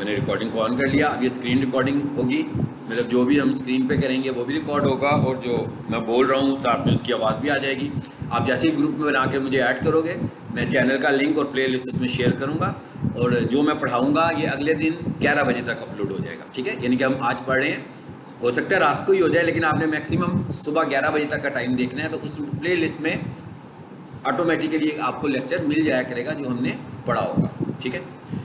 मैंने रिकॉर्डिंग को ऑन कर लिया। अब ये स्क्रीन रिकॉर्डिंग होगी, मतलब जो भी हम स्क्रीन पे करेंगे वो भी रिकॉर्ड होगा और जो मैं बोल रहा हूँ साथ में उसकी आवाज़ भी आ जाएगी। आप जैसे ही ग्रुप में बना के मुझे ऐड करोगे, मैं चैनल का लिंक और प्ले लिस्ट उसमें शेयर करूँगा और जो मैं पढ़ाऊँगा ये अगले दिन 11 बजे तक अपलोड हो जाएगा, ठीक है। यानी कि हम आज पढ़ रहे हैं, हो सकता है रात को ही हो जाए, लेकिन आपने मैक्सिमम सुबह 11 बजे तक का टाइम देखना है, तो उस प्ले लिस्ट में ऑटोमेटिकली आपको लेक्चर मिल जाया करेगा जो हमने पढ़ा होगा, ठीक है।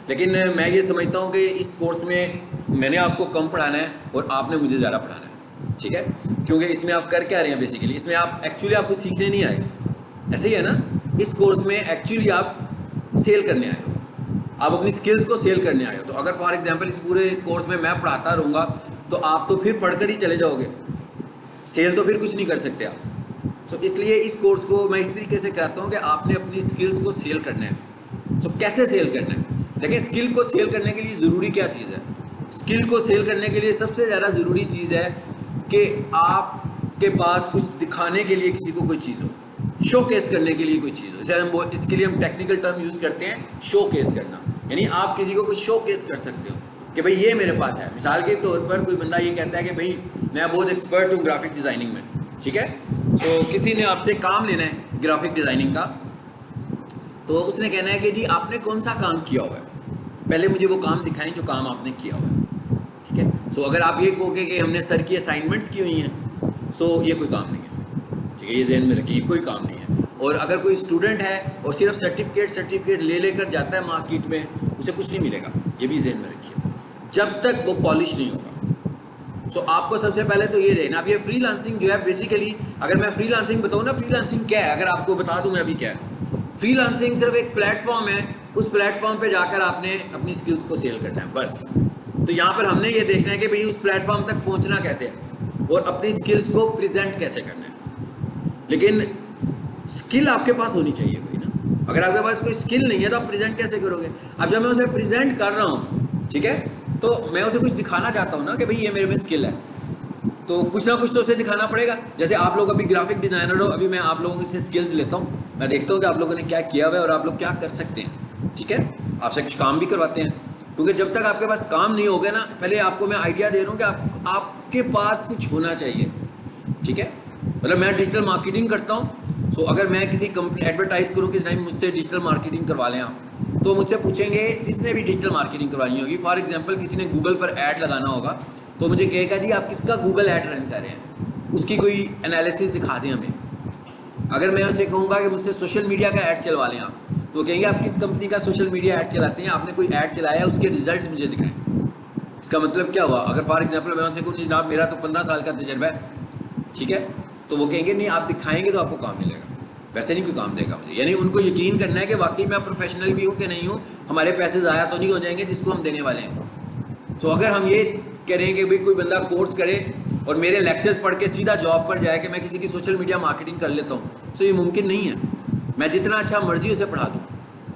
लेकिन मैं ये समझता हूँ कि इस कोर्स में मैंने आपको कम पढ़ाना है और आपने मुझे ज़्यादा पढ़ाना है, ठीक है। क्योंकि इसमें आप कर क्या रहे हैं बेसिकली, इसमें आप एक्चुअली आपको सीखने नहीं आए, ऐसे ही है ना। इस कोर्स में एक्चुअली आप सेल करने आए हो, आप अपनी स्किल्स को सेल करने आए हो। तो अगर फॉर एग्जांपल इस पूरे कोर्स में मैं पढ़ाता रहूँगा तो आप तो फिर पढ़कर ही चले जाओगे, सेल तो फिर कुछ नहीं कर सकते आप। तो इसलिए इस कोर्स को मैं इस तरीके से कराता हूँ कि आपने अपनी स्किल्स को सेल करना है। तो कैसे सेल करना है, लेकिन स्किल को सेल करने के लिए ज़रूरी क्या चीज़ है। स्किल को सेल करने के लिए सबसे ज़्यादा ज़रूरी चीज़ है कि आपके पास कुछ दिखाने के लिए किसी को कोई चीज़ हो, शोकेस करने के लिए कोई चीज़ हो। जैसे हम इसके लिए हम टेक्निकल टर्म यूज़ करते हैं, शोकेस करना। यानी आप किसी को कुछ शोकेस कर सकते हो कि भाई ये मेरे पास है। मिसाल के तौर पर कोई बंदा ये कहता है कि भाई मैं बहुत एक्सपर्ट हूँ ग्राफिक डिज़ाइनिंग में, ठीक है। तो किसी ने आपसे काम लेना है ग्राफिक डिज़ाइनिंग का, तो उसने कहना है कि जी आपने कौन सा काम किया हुआ है, पहले मुझे वो काम दिखाएं जो काम आपने किया हुआ है, ठीक है। सो अगर आप ये कहोगे कि हमने सर की असाइनमेंट्स की हुई हैं, सो ये कोई काम नहीं है, ठीक है, ये जहन में रखिए, कोई काम नहीं है। और अगर कोई स्टूडेंट है और सिर्फ सर्टिफिकेट ले लेकर जाता है मार्केट में, उसे कुछ नहीं मिलेगा, ये भी जहन में रखिए, जब तक वो पॉलिश नहीं होगा। सो आपको सबसे पहले तो ये देखना। अब ये फ्रीलांसिंग जो है बेसिकली, अगर मैं फ्रीलांसिंग बताऊँ ना, फ्रीलांसिंग क्या है, अगर आपको बता दूँ मैं अभी क्या है। फ्रीलांसिंग सिर्फ एक प्लेटफॉर्म है, उस प्लेटफॉर्म पे जाकर आपने अपनी स्किल्स को सेल करना है, बस। तो यहाँ पर हमने ये देखना है कि भाई उस प्लेटफॉर्म तक पहुँचना कैसे है और अपनी स्किल्स को प्रेजेंट कैसे करना है। लेकिन स्किल आपके पास होनी चाहिए कोई ना। अगर आपके पास कोई स्किल नहीं है तो आप प्रेजेंट कैसे करोगे। अब जब मैं उसे प्रेजेंट कर रहा हूँ, ठीक है, तो मैं उसे कुछ दिखाना चाहता हूँ ना कि भाई ये मेरे में स्किल है, तो कुछ ना कुछ तो उसे दिखाना पड़ेगा। जैसे आप लोग अभी ग्राफिक डिज़ाइनर हो, अभी मैं आप लोगों से स्किल्स लेता हूँ, मैं देखता हूँ कि आप लोगों ने क्या किया हुआ है और आप लोग क्या कर सकते हैं, ठीक है। आपसे कुछ काम भी करवाते हैं, क्योंकि जब तक आपके पास काम नहीं होगा ना, पहले आपको मैं आइडिया दे रहा हूँ कि आपके पास कुछ होना चाहिए, ठीक है। मतलब मैं डिजिटल मार्केटिंग करता हूँ, सो अगर मैं किसी कंपनी एडवर्टाइज करूँ किस टाइम मुझसे डिजिटल मार्केटिंग करवा लें आप, तो मुझसे पूछेंगे जिसने भी डिजिटल मार्केटिंग करवानी होगी, फॉर एग्जांपल किसी ने गूगल पर ऐड लगाना होगा, तो मुझे कहेगा जी आप किसका गूगल ऐड रन कर रहे हैं, उसकी कोई एनालिसिस दिखा दें हमें। अगर मैं उसे कहूँगा कि मुझसे सोशल मीडिया का ऐड चलवा लें आप, तो कहेंगे आप किस कंपनी का सोशल मीडिया ऐड चलाते हैं, आपने कोई ऐड चलाया है, उसके रिजल्ट मुझे दिखाएं। इसका मतलब क्या हुआ, अगर फॉर एग्जांपल मैं उनसे कहूँ जनाब मेरा तो 15 साल का तजर्बा है, ठीक है, तो वो कहेंगे नहीं आप दिखाएंगे तो आपको काम मिलेगा, वैसे नहीं कोई काम देगा मुझे। यानी उनको यकीन करना है कि वाकई मैं प्रोफेशनल भी हूँ कि नहीं हूँ, हमारे पैसे ज़ाया तो नहीं हो जाएंगे जिसको हम देने वाले हैं। तो अगर हम ये करें कि भाई कोई बंदा कोर्स करे और मेरे लेक्चर्स पढ़ के सीधा जॉब पर जाए कि मैं किसी की सोशल मीडिया मार्केटिंग कर लेता हूँ, तो ये मुमकिन नहीं है। मैं जितना अच्छा मर्जी उसे पढ़ा दूँ,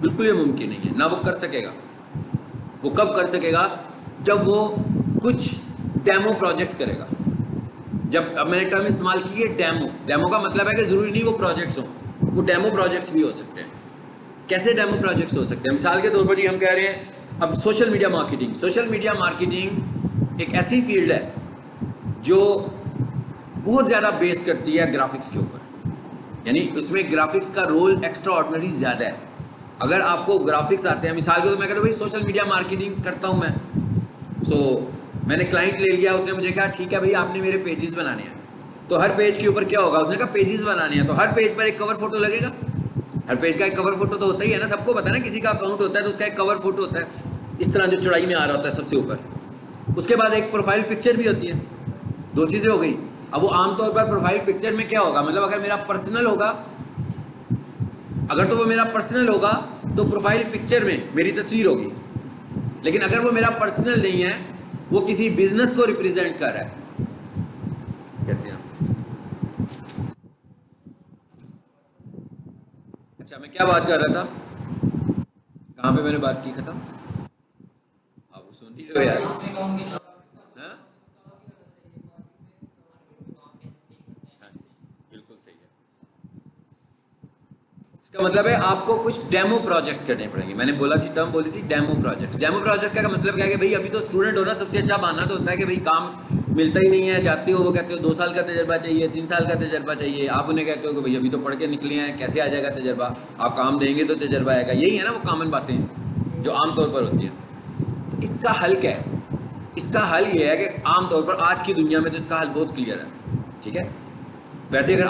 बिल्कुल ये मुमकिन नहीं है, ना वो कर सकेगा। वो कब कर सकेगा, जब वो कुछ डेमो प्रोजेक्ट्स करेगा। जब अब मैंने टर्म इस्तेमाल की है डेमो, डेमो का मतलब है कि ज़रूरी नहीं वो प्रोजेक्ट्स हों, वो डेमो प्रोजेक्ट्स भी हो सकते हैं। कैसे डेमो प्रोजेक्ट्स हो सकते हैं, मिसाल के तौर पर जी हम कह रहे हैं अब social media marketing, social media marketing एक ऐसी फील्ड है जो बहुत ज़्यादा बेस करती है ग्राफिक्स के ऊपर, यानी उसमें ग्राफिक्स का रोल एक्स्ट्रा ऑर्डिनरी ज़्यादा है। अगर आपको ग्राफिक्स आते हैं, मिसाल के तौर पर मैं कहता हूँ भाई सोशल मीडिया मार्केटिंग करता हूँ मैं, सो मैंने क्लाइंट ले लिया, उसने मुझे कहा ठीक है भाई आपने मेरे पेजेस बनाने हैं, तो हर पेज के ऊपर क्या होगा, उसने कहा पेजेस बनाने हैं, तो हर पेज पर एक कवर फोटो लगेगा। हर पेज का एक कवर फोटो तो होता ही है ना, सबको पता है ना, किसी का अकाउंट होता है तो उसका एक कवर फोटो होता है, इस तरह जो चौड़ाई में आ रहा होता है सबसे ऊपर। उसके बाद एक प्रोफाइल पिक्चर भी होती है, दो चीज़ें हो गई। अब वो आमतौर पर प्रोफाइल पिक्चर में क्या होगा, मतलब अगर मेरा पर्सनल होगा, अगर तो वो मेरा पर्सनल होगा तो प्रोफाइल पिक्चर में मेरी तस्वीर होगी, लेकिन अगर वो मेरा पर्सनल नहीं है, वो किसी बिजनेस को रिप्रेजेंट कर रहा है। कैसे हैं? अच्छा मैं क्या बात कर रहा था, कहाँ पे मैंने बात की खत्म, आप सुन ही रहे हो यार। हाँ? हाँ जी, बिल्कुल सही है। इसका मतलब है आपको कुछ डेमो प्रोजेक्ट्स करने पड़ेंगे। मैंने बोला थी, टर्म बोली थी डेमो प्रोजेक्ट्स। डेमो प्रोजेक्ट का मतलब क्या है कि भाई अभी तो स्टूडेंट हो ना, सबसे अच्छा मानना तो होता है कि भाई काम मिलता ही नहीं है, जाते हो वो कहते हो 2 साल का तजर्बा चाहिए, 3 साल का तजर्बा चाहिए। आप उन्हें कहते हो कि भाई अभी तो पढ़ के निकले हैं, कैसे आ जाएगा तजर्बा, आप काम देंगे तो तजर्बा आएगा। यही है ना वो कॉमन बातें जो आमतौर पर होती हैं। तो इसका हल क्या है? इसका हल ये है कि आमतौर पर आज की दुनिया में तो इसका हल बहुत क्लियर है, ठीक है। वैसे अगर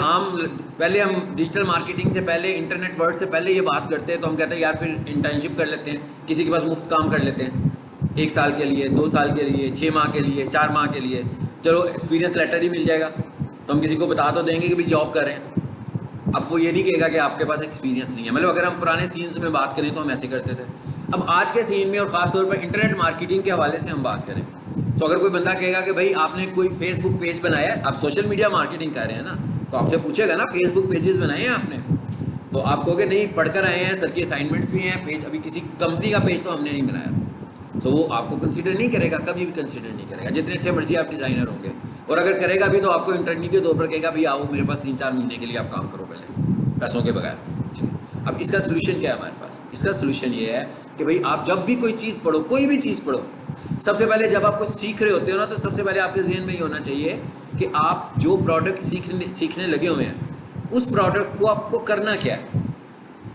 पहले हम डिजिटल मार्केटिंग से पहले, इंटरनेट वर्ड से पहले ये बात करते हैं तो हम कहते हैं यार फिर इंटर्नशिप कर लेते हैं, किसी के पास मुफ्त काम कर लेते हैं 1 साल के लिए, 2 साल के लिए, 6 माह के लिए, 4 माह के लिए, चलो एक्सपीरियंस लेटर ही मिल जाएगा तो हम किसी को बता तो देंगे कि भाई जॉब कर रहे हैं। अब वो ये नहीं कहेगा कि आपके पास एक्सपीरियंस नहीं है। मतलब अगर हम पुराने सीन्स में बात करें तो हम ऐसे करते थे। अब आज के सीन में और ख़ासतौर पर इंटरनेट मार्केटिंग के हवाले से हम बात करें तो अगर कोई बंदा कहेगा कि भाई आपने कोई फेसबुक पेज बनाया है, आप सोशल मीडिया मार्केटिंग कर रहे हैं ना, तो आपसे पूछेगा ना फेसबुक पेजेस बनाए हैं आपने, तो आप कहोगे नहीं, पढ़कर आए हैं, सर की असाइनमेंट्स भी हैं, पेज अभी किसी कंपनी का पेज तो हमने नहीं बनाया। तो वो आपको कंसीडर नहीं करेगा, कभी भी कंसीडर नहीं करेगा, जितने अच्छे मर्जी आप डिज़ाइनर होंगे। और अगर करेगा भी तो आपको इंटरव्यू के तौर पर कहेगा भाई आओ मेरे पास 3-4 महीने के लिए आप काम करो पहले, पैसों के बगैर, ठीक है। अब इसका सोल्यूशन क्या है हमारे पास? इसका सोल्यूशन ये है कि भाई आप जब भी कोई चीज़ पढ़ो, कोई भी चीज़ पढ़ो, सबसे पहले जब आप कुछ सीख रहे होते हो ना, तो सबसे पहले आपके जहन में ये होना चाहिए कि आप जो प्रोडक्ट सीखने लगे हुए हैं उस प्रोडक्ट को आपको करना क्या है।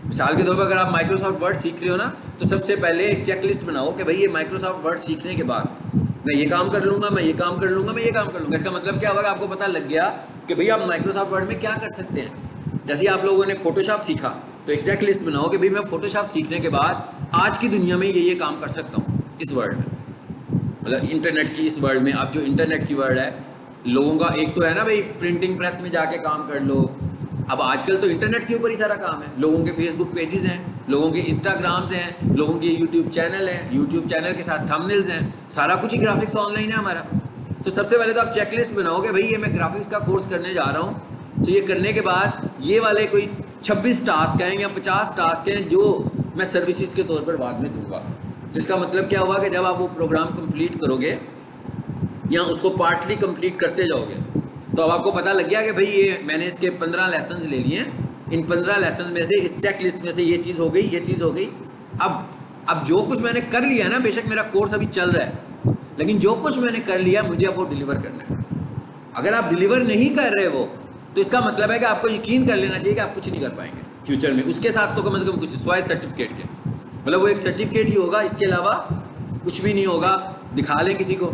मिसाल के तौर पर अगर आप माइक्रोसॉफ्ट वर्ड सीख रहे हो ना, तो सबसे पहले एक चेकलिस्ट बनाओ कि भाई ये माइक्रोसॉफ्ट वर्ड सीखने के बाद मैं ये काम कर लूँगा, मैं ये काम कर लूँगा, मैं ये काम कर लूँगा। इसका मतलब क्या होगा? आपको पता लग गया कि भाई आप माइक्रोसॉफ्ट वर्ड में क्या कर सकते हैं। जैसे आप लोगों ने फोटोशॉप सीखा तो एक चेकलिस्ट बनाओ कि भाई मैं फोटोशॉप सीखने के बाद आज की दुनिया में ये काम कर सकता हूँ इस वर्ड में, मतलब इंटरनेट की इस वर्ल्ड में। अब जो इंटरनेट की वर्ल्ड है, लोगों का एक तो है ना भाई प्रिंटिंग प्रेस में जाके काम कर लो, अब आजकल तो इंटरनेट के ऊपर ही सारा काम है। लोगों के फेसबुक पेजेस हैं, लोगों के इंस्टाग्राम्स हैं, लोगों के यूट्यूब चैनल हैं, यूट्यूब चैनल के साथ थंबनेल्स हैं, सारा कुछ ही ग्राफिक्स ऑनलाइन है हमारा। तो सबसे पहले तो आप चेकलिस्ट बनाओगे, भाई ये मैं ग्राफिक्स का कोर्स करने जा रहा हूँ, तो ये करने के बाद ये वाले कोई 26 टास्क हैं या 50 टास्क हैं जो मैं सर्विसेज के तौर पर बाद में दूंगा। जिसका मतलब क्या हुआ कि जब आप वो प्रोग्राम कंप्लीट करोगे या उसको पार्टली कंप्लीट करते जाओगे तो अब आपको पता लग गया कि भाई ये मैंने इसके 15 लेसन्स ले लिए हैं, इन 15 लेसन में से इस चेक लिस्ट में से ये चीज़ हो गई, ये चीज़ हो गई। अब जो कुछ मैंने कर लिया है ना, बेशक मेरा कोर्स अभी चल रहा है, लेकिन जो कुछ मैंने कर लिया मुझे अब वो डिलीवर करना है। अगर आप डिलीवर नहीं कर रहे हो तो इसका मतलब है कि आपको यकीन कर लेना चाहिए कि आप कुछ नहीं कर पाएंगे फ्यूचर में। उसके साथ तो कम से कम कुछ स्वाइस सर्टिफिकेट के, मतलब वो एक सर्टिफिकेट ही होगा, इसके अलावा कुछ भी नहीं होगा। दिखा लें किसी को,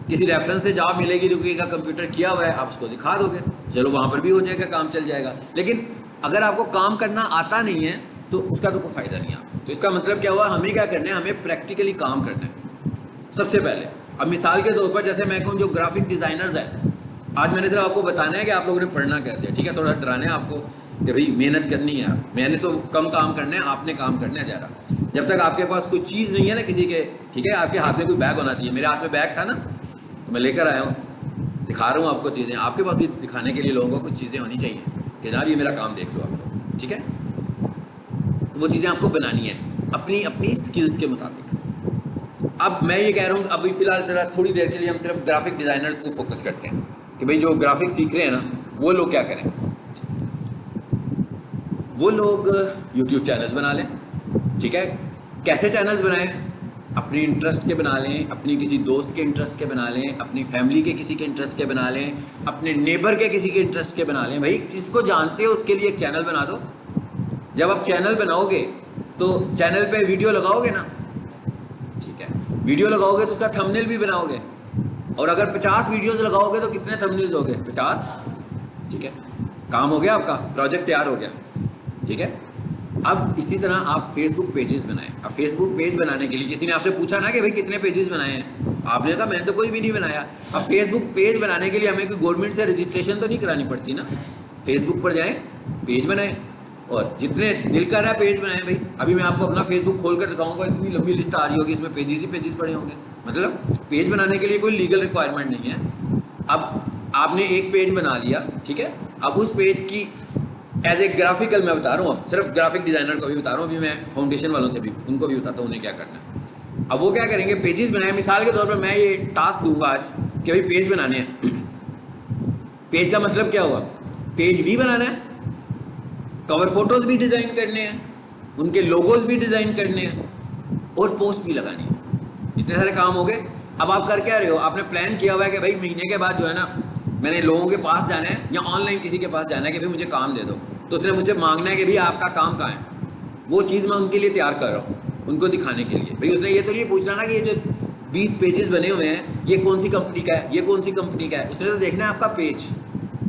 किसी रेफरेंस से जॉब मिलेगी तो कहेगा कंप्यूटर किया हुआ है, आप उसको दिखा दोगे, चलो वहाँ पर भी हो जाएगा, काम चल जाएगा। लेकिन अगर आपको काम करना आता नहीं है तो उसका तो कोई फ़ायदा नहीं है। तो इसका मतलब क्या हुआ, हमें क्या करना है, हमें प्रैक्टिकली काम करना है सबसे पहले। अब मिसाल के तौर पर जैसे मैं कहूँ जो ग्राफिक डिज़ाइनर्स हैं, आज मैंने सिर्फ आपको बताना है कि आप लोगों ने पढ़ना कैसे है, ठीक है। थोड़ा डराना है आपको कि भाई मेहनत करनी है, मैंने तो कम काम करना है, आपने काम करना है ज़्यादा। जब तक आपके पास कोई चीज़ नहीं है ना किसी के, ठीक है, आपके हाथ में कोई बैग होना चाहिए। मेरे हाथ में बैग था ना, तो मैं लेकर आया हूँ, दिखा रहा हूँ आपको चीज़ें। आपके पास भी दिखाने के लिए लोगों को कुछ चीज़ें होनी चाहिए कि जनाब ये मेरा काम देख लो आप लोग, ठीक है। तो वो चीज़ें आपको बनानी है अपनी अपनी स्किल्स के मुताबिक। अब मैं ये कह रहा हूँ अभी फ़िलहाल ज़रा थोड़ी देर के लिए हम सिर्फ ग्राफिक डिज़ाइनर्स को फोकस करते हैं कि भाई जो ग्राफिक सीख रहे हैं ना, वो लोग क्या करें। वो लोग यूट्यूब चैनल्स बना लें, ठीक है। कैसे चैनल्स बनाएं? अपनी इंटरेस्ट के बना लें, अपनी किसी दोस्त के इंटरेस्ट के बना लें, अपनी फैमिली के किसी के इंटरेस्ट के बना लें, अपने नेबर के किसी के इंटरेस्ट के बना लें। भाई जिसको जानते हो उसके लिए एक चैनल बना दो। जब आप चैनल बनाओगे तो चैनल पे वीडियो लगाओगे ना, ठीक है, वीडियो लगाओगे तो उसका थंबनेल भी बनाओगे। और अगर 50 वीडियोस लगाओगे तो कितने थंबनेल्स हो गए? 50, ठीक है। काम हो गया आपका, प्रोजेक्ट तैयार हो गया, ठीक है। अब इसी तरह आप फेसबुक पेजेस बनाएं। अब फेसबुक पेज बनाने के लिए किसी ने आपसे पूछा ना कि भाई कितने पेजेस बनाए हैं, आपने कहा मैंने तो कोई भी नहीं बनाया। अब फेसबुक पेज बनाने के लिए हमें कोई गवर्नमेंट से रजिस्ट्रेशन तो नहीं करानी पड़ती ना। फेसबुक पर जाएं, पेज बनाएं और जितने दिल कर रहा है पेज बनाएं। भाई अभी मैं आपको अपना फेसबुक खोल कर दिखाऊंगा, इतनी लंबी लिस्ट आ रही होगी, इसमें पेजेस ही पेजेस पड़े होंगे। मतलब पेज बनाने के लिए कोई लीगल रिक्वायरमेंट नहीं है। अब आपने एक पेज बना लिया, ठीक है। अब उस पेज की एज ए ग्राफिकल मैं बता रहा हूँ, अब सिर्फ ग्राफिक डिज़ाइनर को भी बता रहा हूँ, अभी मैं फाउंडेशन वालों से भी उनको भी बताता हूँ उन्हें क्या करना है। अब वो क्या करेंगे, पेजेस बनाए। मिसाल के तौर पर मैं ये टास्क दूंगा आज कि भाई पेज बनाने हैं। पेज का मतलब क्या हुआ, पेज भी बनाना है, कवर फोटोज भी डिज़ाइन करने हैं, उनके लोगोज भी डिज़ाइन करने हैं और पोस्ट भी लगानी है। इतने सारे काम हो गए। अब आप कर क्या रहे हो, आपने प्लान किया हुआ है कि भाई महीने के बाद जो है ना मैंने लोगों के पास जाना है या ऑनलाइन किसी के पास जाना है कि भाई मुझे काम दे दो, तो उसने मुझसे मांगना है कि भाई आपका काम कहाँ है। वो चीज़ मैं उनके लिए तैयार कर रहा हूँ, उनको दिखाने के लिए। भाई उसने ये तो नहीं पूछना ना कि ये जो 20 पेजेस बने हुए हैं ये कौन सी कंपनी का है, ये कौन सी कंपनी का है। उसने तो देखना है आपका पेज,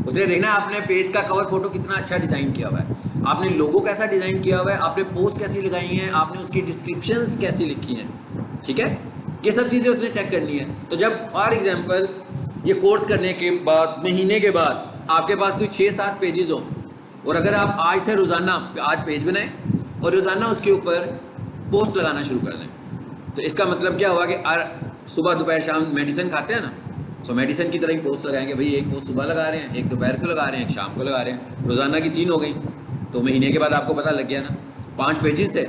उसने देखना है आपने पेज का कवर फोटो कितना अच्छा डिज़ाइन किया हुआ है, आपने लोगो कैसा डिज़ाइन किया हुआ है, आपने पोस्ट कैसी लगाई हैं, आपने उसकी डिस्क्रिप्शंस कैसी लिखी हैं। ठीक है, ये सब चीज़ें उसने चेक करनी है। तो जब फॉर एग्जांपल ये कोर्स करने के बाद महीने के बाद आपके पास कोई 6-7 पेजेस हो और अगर आप आज से रोज़ाना आज पेज बनाएं और रोज़ाना उसके ऊपर पोस्ट लगाना शुरू कर दें, तो इसका मतलब क्या हुआ कि सुबह दोपहर शाम मेडिसिन खाते हैं ना, सो मेडिसिन की तरह ही पोस्ट लगाएंगे। भाई एक पोस्ट सुबह लगा रहे हैं, एक दोपहर को लगा रहे हैं, एक शाम को लगा रहे हैं, रोज़ाना की 3 हो गई। तो महीने के बाद आपको पता लग गया ना 5 पेजेस थे।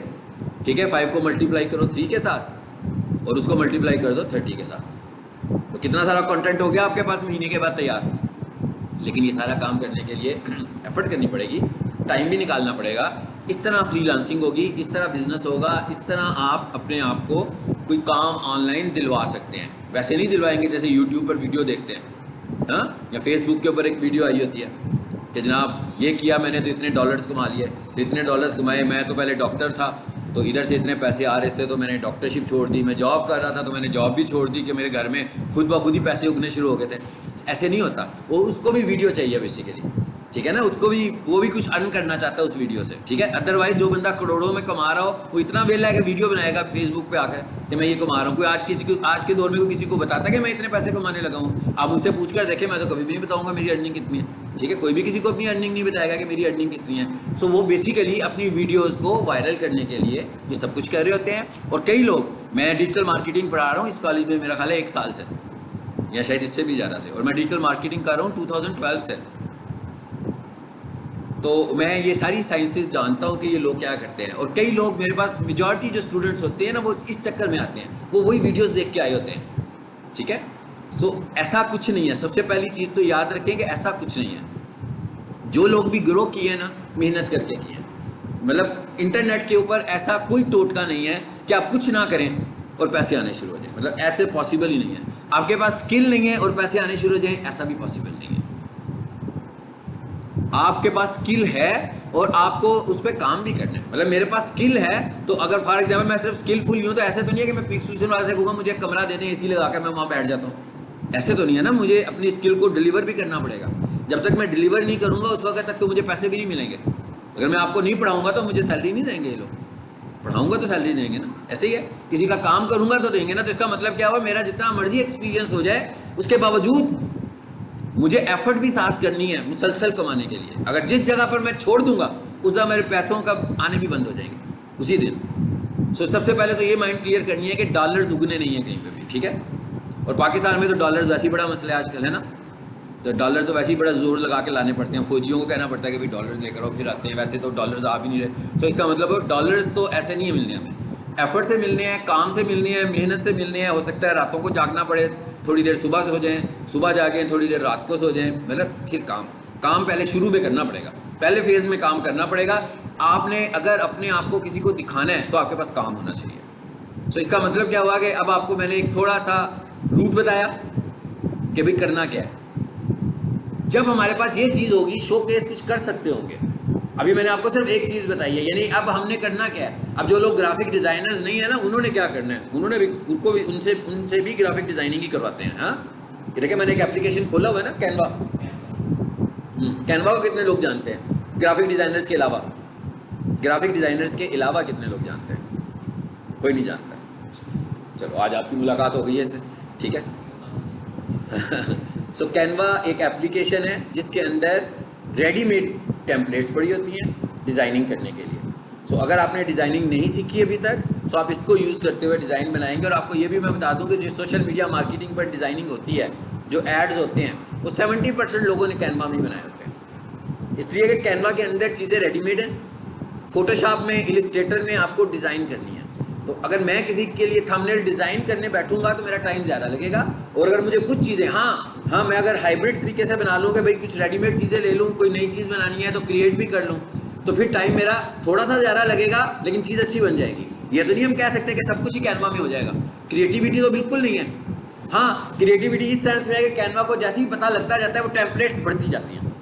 ठीक है, 5 को मल्टीप्लाई करो 3 के साथ और उसको मल्टीप्लाई कर दो 30 के साथ, तो कितना सारा कंटेंट हो गया आपके पास महीने के बाद तैयार। लेकिन ये सारा काम करने के लिए एफर्ट करनी पड़ेगी, टाइम भी निकालना पड़ेगा। इस तरह फ्रीलांसिंग होगी, इस तरह बिजनेस होगा, इस तरह आप अपने आप को कोई काम ऑनलाइन दिलवा सकते हैं। वैसे नहीं दिलवाएंगे जैसे यूट्यूब पर वीडियो देखते हैं, हाँ, या फेसबुक के ऊपर एक वीडियो आई होती है कि जनाब ये किया मैंने तो इतने डॉलर्स कमा लिए, तो इतने डॉलर्स कमाए, मैं तो पहले डॉक्टर था तो इधर से इतने पैसे आ रहे थे तो मैंने डॉक्टरशिप छोड़ दी, मैं जॉब कर रहा था तो मैंने जॉब भी छोड़ दी कि मेरे घर में खुद ब खुद ही पैसे उगने शुरू हो गए थे। ऐसे नहीं होता, वो उसको भी वीडियो चाहिए बेसिकली। ठीक है ना, उसको भी वो भी कुछ अर्न करना चाहता है उस वीडियो से। ठीक है, अदरवाइज जो बंदा करोड़ों में कमा रहा हो वो इतना वेला है कि वीडियो बनाएगा फेसबुक पे आकर कि मैं ये कमा रहा हूँ। कोई आज के दौर में कोई किसी को बताता कि मैं इतने पैसे कमाने लगा हूँ, आप मुझसे पूछ कर देखें, मैं तो कभी भी नहीं बताऊँगा मेरी अर्निंग कितनी है। ठीक है, कोई भी किसी को अपनी अर्निंग नहीं बताएगा कि मेरी अर्निंग कितनी है। सो वो बेसिकली अपनी वीडियोज़ को वायरल करने के लिए ये सब कुछ कर रहे होते हैं। और कई लोग, मैं डिजिटल मार्केटिंग पढ़ा रहा हूँ इस कॉलेज में, मेरा ख्याल है 1 साल से या शायद इससे भी ज़्यादा से, और मैं डिजिटल मार्केटिंग कर रहा हूँ 2012 से। तो मैं ये सारी साइंसेस जानता हूँ कि ये लोग क्या करते हैं। और कई लोग मेरे पास, मेजॉरिटी जो स्टूडेंट्स होते हैं ना, वो इस चक्कर में आते हैं, वो वही वीडियोस देख के आए होते हैं। ठीक है, तो ऐसा कुछ नहीं है। सबसे पहली चीज़ तो याद रखें कि ऐसा कुछ नहीं है। जो लोग भी ग्रो किए ना, मेहनत करके किए। मतलब इंटरनेट के ऊपर ऐसा कोई टोटका नहीं है कि आप कुछ ना करें और पैसे आने शुरू हो जाए, मतलब ऐसे पॉसिबल ही नहीं है। आपके पास स्किल नहीं है और पैसे आने शुरू हो जाए, ऐसा भी पॉसिबल नहीं है। आपके पास स्किल है और आपको उस पर काम भी करना है। मतलब मेरे पास स्किल है तो अगर फॉर एग्जाम्पल मैं सिर्फ स्किलफुल हूँ तो ऐसे तो नहीं है कि मैं पिक स्टेशन वाले से कहूँगा मुझे कमरा दे दें एसी लगाकर मैं वहाँ बैठ जाता हूँ, ऐसे तो नहीं है ना। मुझे अपनी स्किल को डिलीवर भी करना पड़ेगा। जब तक मैं डिलीवर नहीं करूँगा उस वक्त तक तो मुझे पैसे भी नहीं मिलेंगे। अगर मैं आपको नहीं पढ़ाऊँगा तो मुझे सैलरी नहीं देंगे ये लोग, पढ़ाऊँगा तो सैलरी देंगे ना। ऐसे ही है, किसी का काम करूँगा तो देंगे ना। तो इसका मतलब क्या हुआ, मेरा जितना मर्जी एक्सपीरियंस हो जाए उसके बावजूद मुझे एफर्ट भी साथ करनी है मुसलसल कमाने के लिए। अगर जिस जगह पर मैं छोड़ दूंगा उस जगह मेरे पैसों का आने भी बंद हो जाएंगे उसी दिन। सो सबसे पहले तो ये माइंड क्लियर करनी है कि डॉलर्स उगने नहीं है कहीं पे भी। ठीक है, और पाकिस्तान में तो डॉलर्स वैसे ही बड़ा मसला है आजकल, है ना। तो डॉलर तो वैसे ही बड़ा जोर लगा के लाने पड़ते हैं, फौजियों को कहना पड़ता है कि भाई डॉलर्स लेकर आओ, फिर आते हैं। वैसे तो डॉलर्स आ भी नहीं रहे। सो इसका मतलब डॉलर्स तो ऐसे नहीं मिलने हमें, एफर्ट से मिलने हैं, काम से मिलने हैं, मेहनत से मिलने हैं। हो सकता है रातों को जागना पड़े, थोड़ी देर सुबह से हो जाएं, सुबह जागें, थोड़ी देर रात को सो जाएं, मतलब फिर काम पहले शुरू में करना पड़ेगा, पहले फेज़ में काम करना पड़ेगा। आपने अगर अपने आप को किसी को दिखाना है तो आपके पास काम होना चाहिए। सो इसका मतलब क्या हुआ कि अब आपको मैंने एक थोड़ा सा रूट बताया कि भाई करना क्या है। जब हमारे पास ये चीज़ होगी, शोकेस कुछ कर सकते होंगे। अभी मैंने आपको सिर्फ एक चीज़ बताई है, यानी अब हमने करना क्या है। अब जो लोग ग्राफिक डिज़ाइनर्स नहीं है ना, उन्होंने क्या करना है, उन्होंने भी उनको भी उनसे भी ग्राफिक डिज़ाइनिंग ही करवाते हैं। हाँ, ये देखिए मैंने एक एप्लीकेशन खोला हुआ है ना, कैनवा। कैनवा को कितने लोग जानते हैं ग्राफिक डिज़ाइनर्स के अलावा? ग्राफिक डिज़ाइनर्स के अलावा कितने लोग जानते हैं? कोई नहीं जानता। चलो आज आपकी मुलाकात हो गई है इससे, ठीक है। सो कैनवा एक एप्लीकेशन है जिसके अंदर रेडीमेड टेम्पलेट्स पड़ी होती हैं डिज़ाइनिंग करने के लिए। सो अगर आपने डिज़ाइनिंग नहीं सीखी अभी तक, तो आप इसको यूज़ करते हुए डिज़ाइन बनाएंगे। और आपको ये भी मैं बता दूं कि जो सोशल मीडिया मार्केटिंग पर डिज़ाइनिंग होती है, जो एड्स होते हैं, वो 70% लोगों ने कैनवा में बनाए होते हैं। इसलिए कि कैनवा के अंदर चीज़ें रेडीमेड हैं। फोटोशॉप में, इलिस्ट्रेटर में आपको डिज़ाइन करनी है। तो अगर मैं किसी के लिए थंबनेल डिज़ाइन करने बैठूंगा तो मेरा टाइम ज़्यादा लगेगा। और अगर मुझे कुछ चीज़ें, हाँ मैं अगर हाइब्रिड तरीके से बना लूँ कि भाई कुछ रेडीमेड चीज़ें ले लूँ, कोई नई चीज़ बनानी है तो क्रिएट भी कर लूँ, तो फिर टाइम मेरा थोड़ा सा ज़्यादा लगेगा लेकिन चीज़ अच्छी बन जाएगी। ये तो नहीं हम कह सकते कि सब कुछ ही कैनवा में हो जाएगा। क्रिएटिविटी तो बिल्कुल नहीं है। हाँ, क्रिएटिविटी इस सेंस में है कि कैनवा को जैसे ही पता लगता जाता है वो टेम्पलेट्स बढ़ती जाती हैं,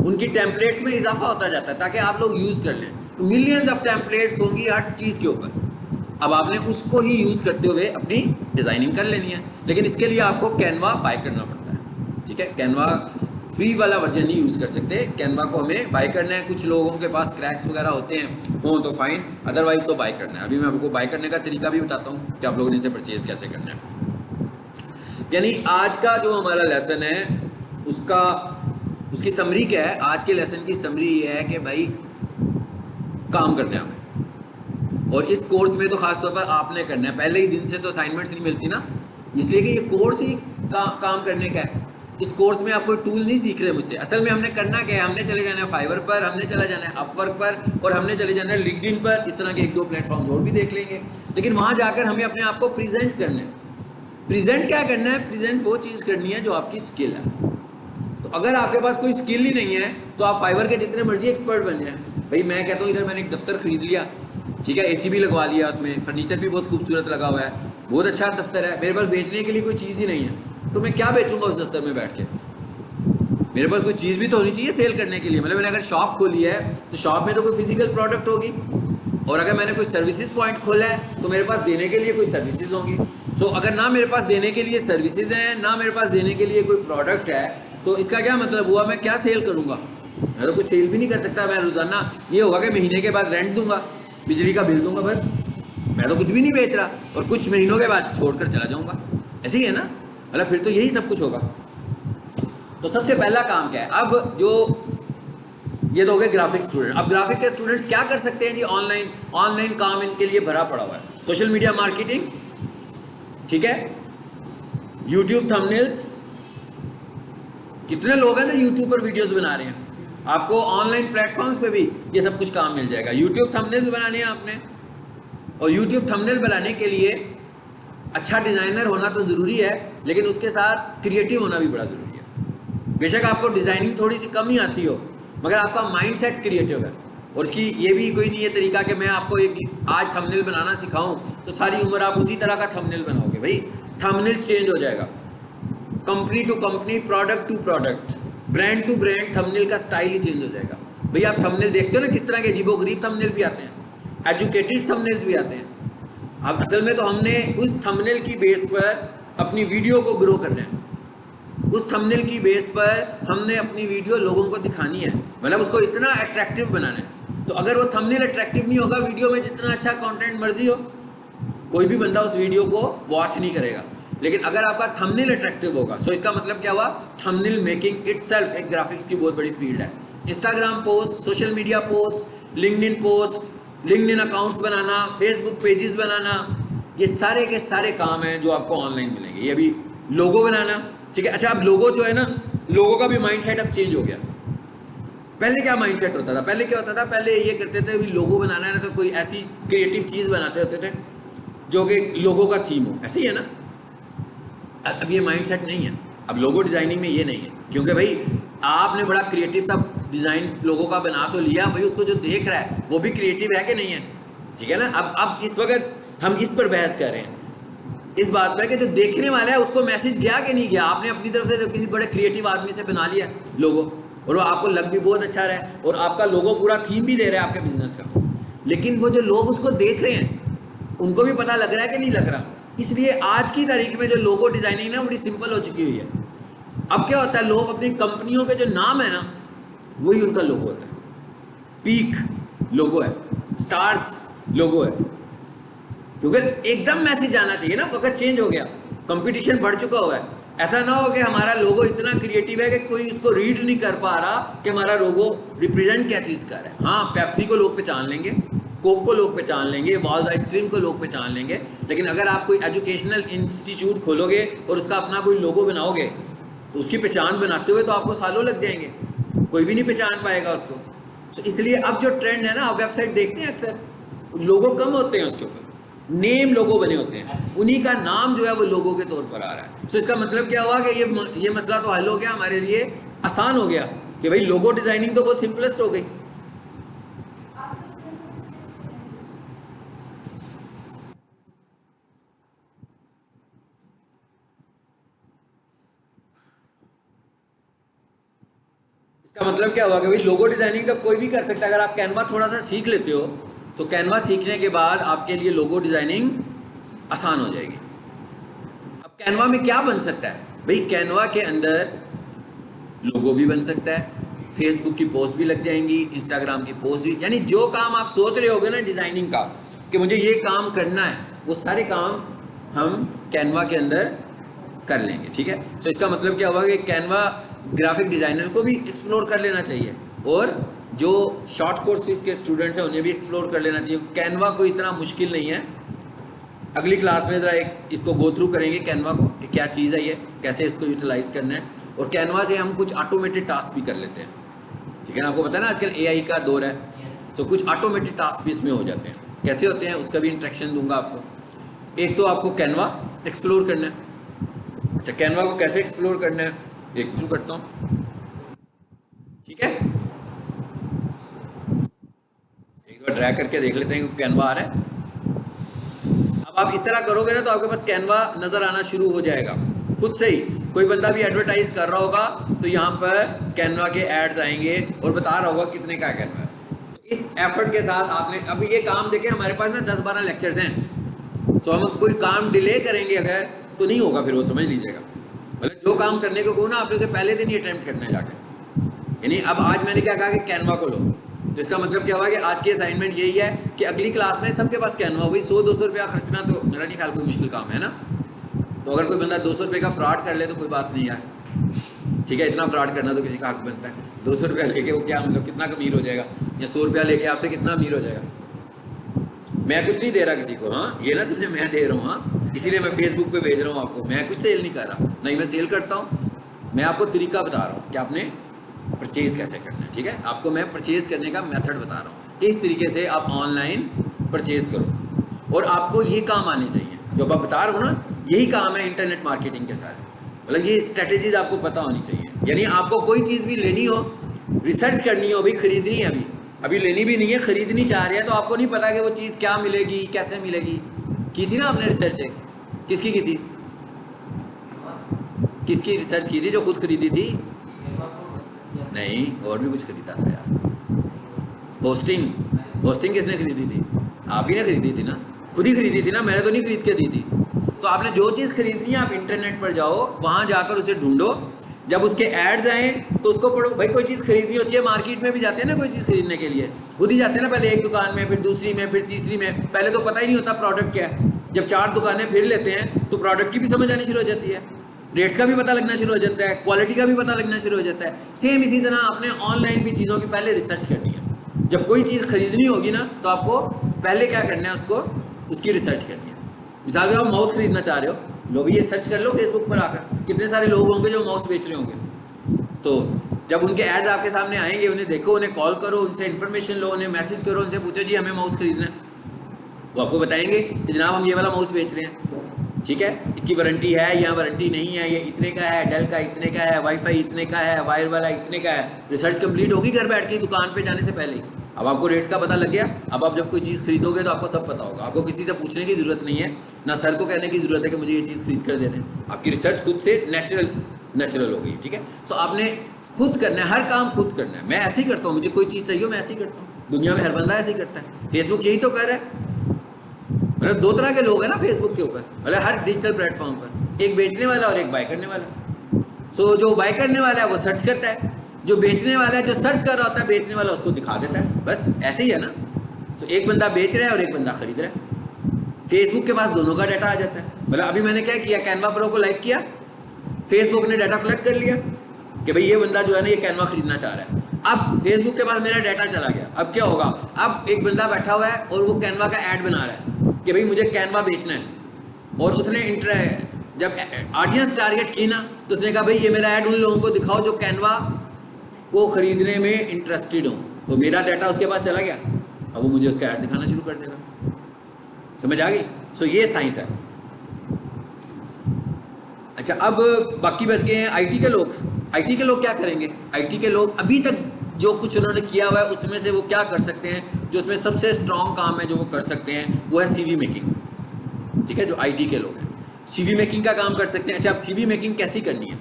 उनकी टेम्पलेट्स में इजाफा होता जाता है ताकि आप लोग यूज़ कर लें। तो मिलियंस ऑफ टेम्पलेट्स होंगी हर चीज़ के ऊपर। अब आपने उसको ही यूज़ करते हुए अपनी डिज़ाइनिंग कर लेनी है, लेकिन इसके लिए आपको कैनवा बाय करना पड़ता है। ठीक है, कैनवा फ्री वाला वर्जन नहीं यूज़ कर सकते, कैनवा को हमें बाय करना है। कुछ लोगों के पास क्रैक्स वगैरह होते हैं हो तो फाइन, अदरवाइज तो बाय करना है। अभी मैं आपको बाय करने का तरीका भी बताता हूँ कि आप लोगों ने इसे परचेज कैसे करना है। यानी आज का जो हमारा लेसन है उसकी समरी क्या है? आज के लेसन की समरी ये है कि भाई काम करना है हमें, और इस कोर्स में तो खास तौर पर आपने करना है। पहले ही दिन से तो असाइनमेंट्स नहीं मिलती ना, इसलिए कि ये कोर्स ही काम करने का है। इस कोर्स में आप कोई टूल नहीं सीख रहे मुझसे। असल में हमने करना क्या है, हमने चले जाना है फाइवर पर, हमने चला जाना है अपवर्क पर, और हमने चले जाना है लिंक्डइन पर। इस तरह के 1-2 प्लेटफॉर्म और भी देख लेंगे, लेकिन वहाँ जाकर हमें अपने आप को प्रेजेंट करना है। प्रेजेंट क्या करना है? प्रेजेंट वो चीज़ करनी है जो आपकी स्किल है। तो अगर आपके पास कोई स्किल ही नहीं है तो आप फाइवर के जितने मर्जी एक्सपर्ट बन जाए। भाई मैं कहता हूँ, इधर मैंने एक दफ्तर खरीद लिया, ठीक है, एसी भी लगवा लिया, उसमें फर्नीचर भी बहुत खूबसूरत लगा हुआ है, बहुत अच्छा दफ्तर है, मेरे पास बेचने के लिए कोई चीज़ ही नहीं है, तो मैं क्या बेचूंगा उस दफ्तर में बैठ के? मेरे पास कोई चीज़ भी तो होनी चाहिए सेल करने के लिए। मतलब मैंने अगर शॉप खोली है तो शॉप में तो कोई फिजिकल प्रोडक्ट होगी, और अगर मैंने कोई सर्विसेज पॉइंट खोला है तो मेरे पास देने के लिए कोई सर्विसेज होंगी। तो अगर ना मेरे पास देने के लिए सर्विसेज हैं, ना मेरे पास देने के लिए कोई प्रोडक्ट है, तो इसका क्या मतलब हुआ? मैं क्या सेल करूँगा? मैं तो कुछ सेल भी नहीं कर सकता। मैं रोज़ाना ये होगा कि महीने के बाद रेंट दूंगा, बिजली का बिल दूंगा, बस। मैं तो कुछ भी नहीं बेच रहा, और कुछ महीनों के बाद छोड़कर चला जाऊँगा। ऐसे ही है ना? मतलब फिर तो यही सब कुछ होगा। तो सबसे पहला काम क्या है? अब जो ये तो हो गए ग्राफिक स्टूडेंट। अब ग्राफिक के स्टूडेंट्स क्या कर सकते हैं जी? ऑनलाइन काम इनके लिए भरा पड़ा हुआ है। सोशल मीडिया मार्केटिंग, ठीक है, यूट्यूब थंबनेल्स। कितने लोग हैं जो यूट्यूब पर वीडियोस बना रहे हैं? आपको ऑनलाइन प्लेटफॉर्म्स पे भी ये सब कुछ काम मिल जाएगा। यूट्यूब थंबनेल्स बनाने हैं आपने, और यूट्यूब थंबनेल बनाने के लिए अच्छा डिज़ाइनर होना तो ज़रूरी है, लेकिन उसके साथ क्रिएटिव होना भी बड़ा ज़रूरी है। बेशक आपको डिज़ाइनिंग थोड़ी सी कम ही आती हो, मगर आपका माइंडसेट क्रिएटिव है। और उसकी ये भी कोई नहीं है तरीका कि मैं आपको एक आज थंबनेल बनाना सिखाऊं तो सारी उम्र आप उसी तरह का थंबनेल बनाओगे। भाई थंबनेल चेंज हो जाएगा, company to company, product to product, brand to brand, thumbnail का स्टाइल ही चेंज हो जाएगा। भैया आप थंबनेल देखते हो ना, किस तरह के अजीबोगरीब थंबनेल भी आते हैं, एजुकेटेड थंबनेल्स भी आते हैं। अब असल में तो हमने उस थंबनेल की बेस पर अपनी वीडियो को ग्रो करना है। उस थंबनेल की बेस पर हमने अपनी वीडियो लोगों को दिखानी है, मतलब उसको इतना अट्रैक्टिव बनाना है। तो अगर वो थंबनेल अट्रैक्टिव नहीं होगा, वीडियो में जितना अच्छा कंटेंट मर्जी हो, कोई भी बंदा उस वीडियो को वॉच नहीं करेगा। लेकिन अगर आपका थंबनेल अट्रैक्टिव होगा, सो इसका मतलब क्या हुआ? थंबनेल मेकिंग इटसेल्फ एक ग्राफिक्स की बहुत बड़ी फील्ड है। Instagram post, social media post, LinkedIn post, LinkedIn accounts बनाना, फेसबुक पेजेस बनाना, ये सारे के सारे काम हैं जो आपको ऑनलाइन मिलेंगे। ये भी लोगो बनाना, ठीक है। अच्छा, अब लोगो जो है ना, लोगो का भी माइंडसेट अब चेंज हो गया। पहले क्या माइंडसेट होता था? पहले क्या होता था? पहले ये करते थे भी लोगो बनाना है ना, तो कोई ऐसी क्रिएटिव चीज़ बनाते होते थे जो कि लोगो का थीम हो। ऐसे ही है ना? अब ये माइंडसेट नहीं है। अब लोगो डिज़ाइनिंग में ये नहीं है, क्योंकि भाई आपने बड़ा क्रिएटिव सा डिज़ाइन लोगों का बना तो लिया, भाई उसको जो देख रहा है वो भी क्रिएटिव है कि नहीं है? ठीक है ना? अब इस वक्त हम इस पर बहस कर रहे हैं, इस बात पर कि जो देखने वाला है उसको मैसेज गया कि नहीं गया। आपने अपनी तरफ से तो किसी बड़े क्रिएटिव आदमी से बना लिया लोगो, और वो आपको लग भी बहुत अच्छा रहा है, और आपका लोगो पूरा थीम भी दे रहा है आपके बिजनेस का, लेकिन वो जो लोग उसको देख रहे हैं उनको भी पता लग रहा है कि नहीं लग रहा। इसलिए आज की तारीख में जो लोगो डिज़ाइनिंग है बड़ी सिंपल हो चुकी हुई है। अब क्या होता है, लोग अपनी कंपनियों के जो नाम है ना, वही उनका लोगो होता है। पीक लोगो है, स्टार्स लोगो है, क्योंकि एकदम मैसेज आना चाहिए ना। अगर चेंज हो गया, कंपटीशन बढ़ चुका हुआ है, ऐसा ना हो कि हमारा लोगो इतना क्रिएटिव है कि कोई उसको रीड नहीं कर पा रहा कि हमारा लोगो रिप्रेजेंट क्या चीज़ कर रहा है। हाँ, पेप्सी को लोग पहचान लेंगे, कोक को लोग पहचान लेंगे, वॉल्स आइसक्रीम को लोग पहचान लेंगे, लेकिन अगर आप कोई एजुकेशनल इंस्टीट्यूट खोलोगे और उसका अपना कोई लोगो बनाओगे तो उसकी पहचान बनाते हुए तो आपको सालों लग जाएंगे, कोई भी नहीं पहचान पाएगा उसको। तो इसलिए अब जो ट्रेंड है ना, आप वेबसाइट देखते हैं अक्सर लोगो कम होते हैं, उसके ऊपर नेम लोगो बने होते हैं, उन्हीं का नाम जो है वो लोगो के तौर पर आ रहा है। तो इसका मतलब क्या हुआ कि ये मसला तो हल हो गया, हमारे लिए आसान हो गया कि भाई लोगो डिज़ाइनिंग तो बहुत सिंपलेस्ट हो गई। इसका मतलब क्या हुआ कि भाई लोगो डिज़ाइनिंग तो कोई भी कर सकता है। अगर आप कैनवा थोड़ा सा सीख लेते हो तो कैनवा सीखने के बाद आपके लिए लोगो डिज़ाइनिंग आसान हो जाएगी। अब कैनवा में क्या बन सकता है भाई? कैनवा के अंदर लोगो भी बन सकता है, फेसबुक की पोस्ट भी लग जाएंगी, इंस्टाग्राम की पोस्ट भी, यानी जो काम आप सोच रहे होगे ना डिज़ाइनिंग का कि मुझे ये काम करना है, वो सारे काम हम कैनवा के अंदर कर लेंगे। ठीक है, तो इसका मतलब क्या हुआ कि कैनवा ग्राफिक डिज़ाइनर को भी एक्सप्लोर कर लेना चाहिए और जो शॉर्ट कोर्सेज के स्टूडेंट्स हैं उन्हें भी एक्सप्लोर कर लेना चाहिए। कैनवा कोई इतना मुश्किल नहीं है। अगली क्लास में ज़रा एक इसको गो थ्रू करेंगे कैनवा को कि क्या चीज़ है ये, कैसे इसको यूटिलाइज़ करना है, और कैनवा से हम कुछ ऑटोमेटेड टास्क भी कर लेते हैं। ठीक है ना, आपको पता है ना आजकल AI का दौर है, तो कुछ ऑटोमेटेड टास्क भी इसमें हो जाते हैं। कैसे होते हैं उसका भी इंस्ट्रक्शन दूंगा आपको। एक तो आपको कैनवा एक्सप्लोर करना है। अच्छा, कैनवा को कैसे एक्सप्लोर करना है एक थ्रू करता हूँ। ठीक है, एक बार ड्रैग करके देख लेते हैं कि कैनवा आ रहा है। अब आप इस तरह करोगे ना तो आपके पास कैनवा नज़र आना शुरू हो जाएगा खुद से ही। कोई बंदा भी एडवर्टाइज कर रहा होगा तो यहाँ पर कैनवा के एड्स आएंगे और बता रहा होगा कितने का कैनवा है। इस एफर्ट के साथ आपने अब ये काम देखें, हमारे पास ना 10-12 लेक्चर्स हैं, तो हम कोई काम डिले करेंगे अगर तो नहीं होगा, फिर वो समझ लीजिएगा। मतलब जो काम करने को कहो ना आपने उसे पहले दिन ही अटेम्प्ट करना है जाकर। यानी अब आज मैंने क्या कहा कि कैनवा को लो, तो इसका मतलब क्या हुआ कि आज की असाइनमेंट यही है कि अगली क्लास में सबके पास कैनवा हो। भाई 100-200 रुपया खर्चना तो मेरा नहीं ख्याल कोई मुश्किल काम है ना। तो अगर कोई बंदा 200 रुपये का फ्रॉड कर ले तो कोई बात नहीं यार, ठीक है, इतना फ्रॉड करना तो किसी का हक बनता है। 200 रुपया लेके वो क्या मतलब कितना अमीर हो जाएगा, या 100 रुपया लेके आपसे कितना अमीर हो जाएगा। मैं कुछ नहीं दे रहा किसी को, हाँ ये ना समझे मैं दे रहा हूँ, हाँ इसीलिए मैं फेसबुक पे भेज रहा हूँ आपको। मैं कुछ सेल नहीं कर रहा, नहीं मैं सेल करता हूँ, मैं आपको तरीका बता रहा हूँ कि आपने परचेज़ कैसे करना है। ठीक है, आपको मैं परचेज़ करने का मेथड बता रहा हूँ कि इस तरीके से आप ऑनलाइन परचेज़ करो, और आपको ये काम आने चाहिए जो आप बता रहा हूँ ना, यही काम है इंटरनेट मार्केटिंग के सारे। मतलब ये स्ट्रेटेजीज आपको पता होनी चाहिए। यानी आपको कोई चीज़ भी लेनी हो, रिसर्च करनी हो, अभी खरीदनी है, अभी लेनी भी नहीं है, खरीदनी चाह रही है, तो आपको नहीं पता कि वो चीज़ क्या मिलेगी, कैसे मिलेगी। की थी ना आपने रिसर्च, किसकी की थी, किसकी रिसर्च की थी? जो खुद खरीदी थी? नहीं, और भी कुछ खरीदा था यार। होस्टिंग किसने खरीदी थी? आप ही ने खरीदी थी ना, खुद ही खरीदी थी ना, मैंने तो नहीं खरीद के दी थी। तो आपने जो चीज़ खरीदनी है आप इंटरनेट पर जाओ, वहाँ जाकर उसे ढूंढो, जब उसके एड्स आए तो उसको पढ़ो। भाई कोई चीज़ खरीदनी होती है, मार्केट में भी जाते हैं ना कोई चीज़ खरीदने के लिए, खुद ही जाते हैं ना, पहले एक दुकान में, फिर दूसरी में, फिर तीसरी में। पहले तो पता ही नहीं होता प्रोडक्ट क्या है। जब 4 दुकानें फिर लेते हैं तो प्रोडक्ट की भी समझ आनी शुरू हो जाती है, रेट्स का भी पता लगना शुरू हो जाता है, क्वालिटी का भी पता लगना शुरू हो जाता है। सेम इसी तरह आपने ऑनलाइन भी चीज़ों की पहले रिसर्च करनी है। जब कोई चीज़ खरीदनी होगी ना तो आपको पहले क्या करना है, उसकी रिसर्च करनी है। मिसाल के आप माउस खरीदना चाह रहे हो, लो भी ये सर्च कर लो फेसबुक पर आकर, कितने सारे लोग होंगे जो माउस बेच रहे होंगे। तो जब उनके एड्स आपके सामने आएंगे, उन्हें देखो, उन्हें कॉल करो, उनसे इन्फॉर्मेशन लो, उन्हें मैसेज करो, उनसे पूछो जी हमें माउस खरीदना है। वो आपको बताएंगे कि जनाब हम ये वाला माउस बेच रहे हैं, ठीक है, इसकी वारंटी है या वारंटी नहीं है, ये इतने का है, डेल का इतने का है, वाईफाई इतने का है, वायर वाला इतने का है। रिसर्च कंप्लीट होगी घर बैठ के दुकान पे जाने से पहले ही। अब आपको रेट्स का पता लग गया। अब आप जब कोई चीज़ खरीदोगे तो आपको सब पता होगा, आपको किसी से पूछने की ज़रूरत नहीं है, ना सर को कहने की ज़रूरत है कि मुझे ये चीज़ खरीद कर दे दें। आपकी रिसर्च खुद से नेचुरल हो गई। ठीक है, सो आपने खुद करना है, हर काम खुद करना है। मैं ऐसे ही करता हूँ, मुझे कोई चीज़ चाहिए हो मैं ऐसे ही करता हूँ। दुनिया में हर बंदा ऐसे ही करता है, फेसबुक यही तो कर रहा है। मतलब 2 तरह के लोग हैं ना फेसबुक के ऊपर, मतलब हर डिजिटल प्लेटफॉर्म पर, एक बेचने वाला और एक बाय करने वाला। सो जो बाय करने वाला है वो सर्च करता है, जो बेचने वाला है, जो सर्च कर रहा होता है बेचने वाला, उसको दिखा देता है। बस ऐसे ही है ना। तो एक बंदा बेच रहा है और एक बंदा खरीद रहा है। फेसबुक के पास दोनों का डाटा आ जाता है। मतलब अभी मैंने क्या किया, कैनवा प्रो को लाइक किया, फेसबुक ने डाटा कलेक्ट कर लिया कि भाई ये बंदा जो है ना ये कैनवा खरीदना चाह रहा है। अब फेसबुक के पास मेरा डाटा चला गया। अब क्या होगा, अब एक बंदा बैठा हुआ है और वो कैनवा का ऐड बना रहा है कि भाई मुझे कैनवा बेचना है, और उसने जब ऑडियंस टारगेट की ना तो उसने कहा भाई ये मेरा ऐड उन लोगों को दिखाओ जो कैनवा को खरीदने में इंटरेस्टेड हो। तो मेरा डाटा उसके पास चला गया, अब वो मुझे उसका ऐड दिखाना शुरू कर देगा। समझ आ गई? सो ये साइंस है। अच्छा, अब बाकी बच गए हैं आईटी के लोग। आईटी के लोग क्या करेंगे? आईटी के लोग अभी तक जो कुछ उन्होंने किया हुआ है उसमें से वो क्या कर सकते हैं, जो उसमें सबसे स्ट्रॉन्ग काम है जो वो कर सकते हैं वो है सीवी मेकिंग। ठीक है, जो आईटी के लोग हैं सीवी मेकिंग का काम कर सकते हैं। अच्छा, अब सीवी मेकिंग कैसी करनी है?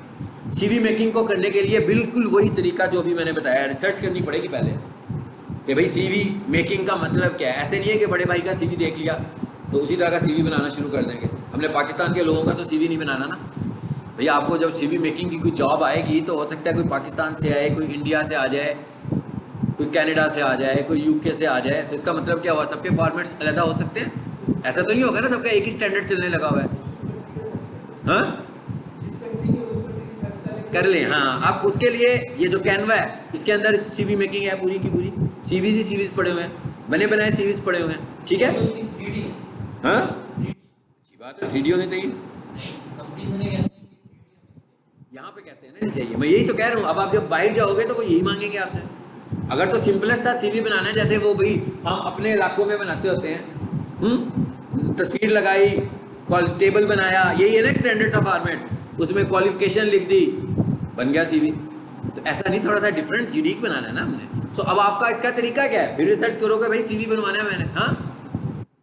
सीवी मेकिंग को करने के लिए बिल्कुल वही तरीका जो भी मैंने बताया, रिसर्च करनी पड़ेगी पहले कि भाई सीवी मेकिंग का मतलब क्या है। ऐसे नहीं है कि बड़े भाई का सीवी देख लिया तो उसी तरह का सीवी बनाना शुरू कर देंगे। हमने पाकिस्तान के लोगों का तो सीवी नहीं बनाना ना भैया। आपको जब सीवी मेकिंग की कोई जॉब आएगी तो हो सकता है कोई पाकिस्तान से आए, कोई इंडिया से आ जाए, कोई कनाडा से आ जाए, कोई यूके से आ जाए। तो इसका मतलब क्या हुआ, सबके फॉर्मेट्स अलग हो सकते हैं। ऐसा तो नहीं होगा ना सबका एक ही स्टैंडर्ड चलने लगा हुआ है। हाँ कर लें, हाँ। अब उसके लिए ये जो कैनवा है इसके अंदर सीवी मेकिंग है पूरी की पूरी। सीवीज ही सीवीज पड़े हुए हैं, बने बनाए सीवीज पड़े हुए हैं, ठीक है। हाँ अच्छी बात है, 3D होनी चाहिए। यहाँ पे कहते हैं ना चाहिए, मैं यही तो कह रहा हूँ। अब आप जब बाहर जाओगे तो वो यही मांगेंगे आपसे। अगर तो सिंपलेस्ट सा सीवी बनाना है जैसे वो भाई हम अपने इलाकों में बनाते होते हैं, तस्वीर लगाई, टेबल बनाया, यही है ना स्टैंडर्ड सा फॉर्मेट, उसमें क्वालिफिकेशन लिख दी, बन गया सीवी। तो ऐसा नहीं, थोड़ा सा डिफरेंट यूनिक बनाना है ना हमने। सो अब आपका इसका तरीका क्या है, फिर रिसर्च करोगे भाई सीवी बनवाना है मैंने। हाँ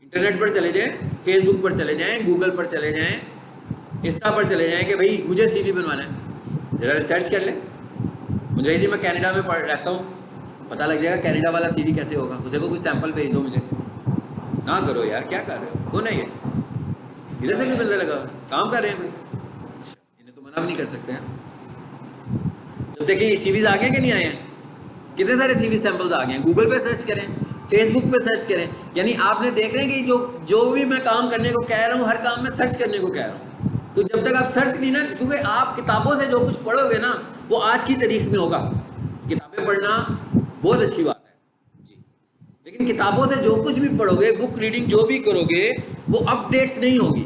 इंटरनेट पर चले जाएं, फेसबुक पर चले जाएं, गूगल पर चले जाएं, इंस्टा पर चले जाएं कि भाई मुझे सीवी बनवाना है, ज़रा रिसर्च कर ले। मुझे जी मैं कनाडा में पढ़ रहता हूँ, पता लग जाएगा कनाडा वाला सीवी कैसे होगा। उसे को कुछ सैंपल भेज दो मुझे। ना करो यार, क्या कर रहे हो, कौन है ये, इधर से कोई बंदा लगा काम कर रहे हैं कोई, इन्हें तो मना भी नहीं कर सकते हैं। तो देखिए सीवीज आ गए कि नहीं आए हैं, कितने सारे सीवी सैंपल्स आ गए हैं। गूगल पे सर्च करें, फेसबुक पे सर्च करें, यानी आपने देख रहे हैं कि जो भी मैं काम करने को कह रहा हूँ हर काम में सर्च करने को कह रहा हूँ। तो जब तक आप सर्च नहीं ना, क्योंकि आप किताबों से जो कुछ पढ़ोगे ना वो आज की तारीख में होगा। किताबें पढ़ना बहुत अच्छी बात है जी, लेकिन किताबों से जो कुछ भी पढ़ोगे, बुक रीडिंग जो भी करोगे, वो अपडेट्स नहीं होगी,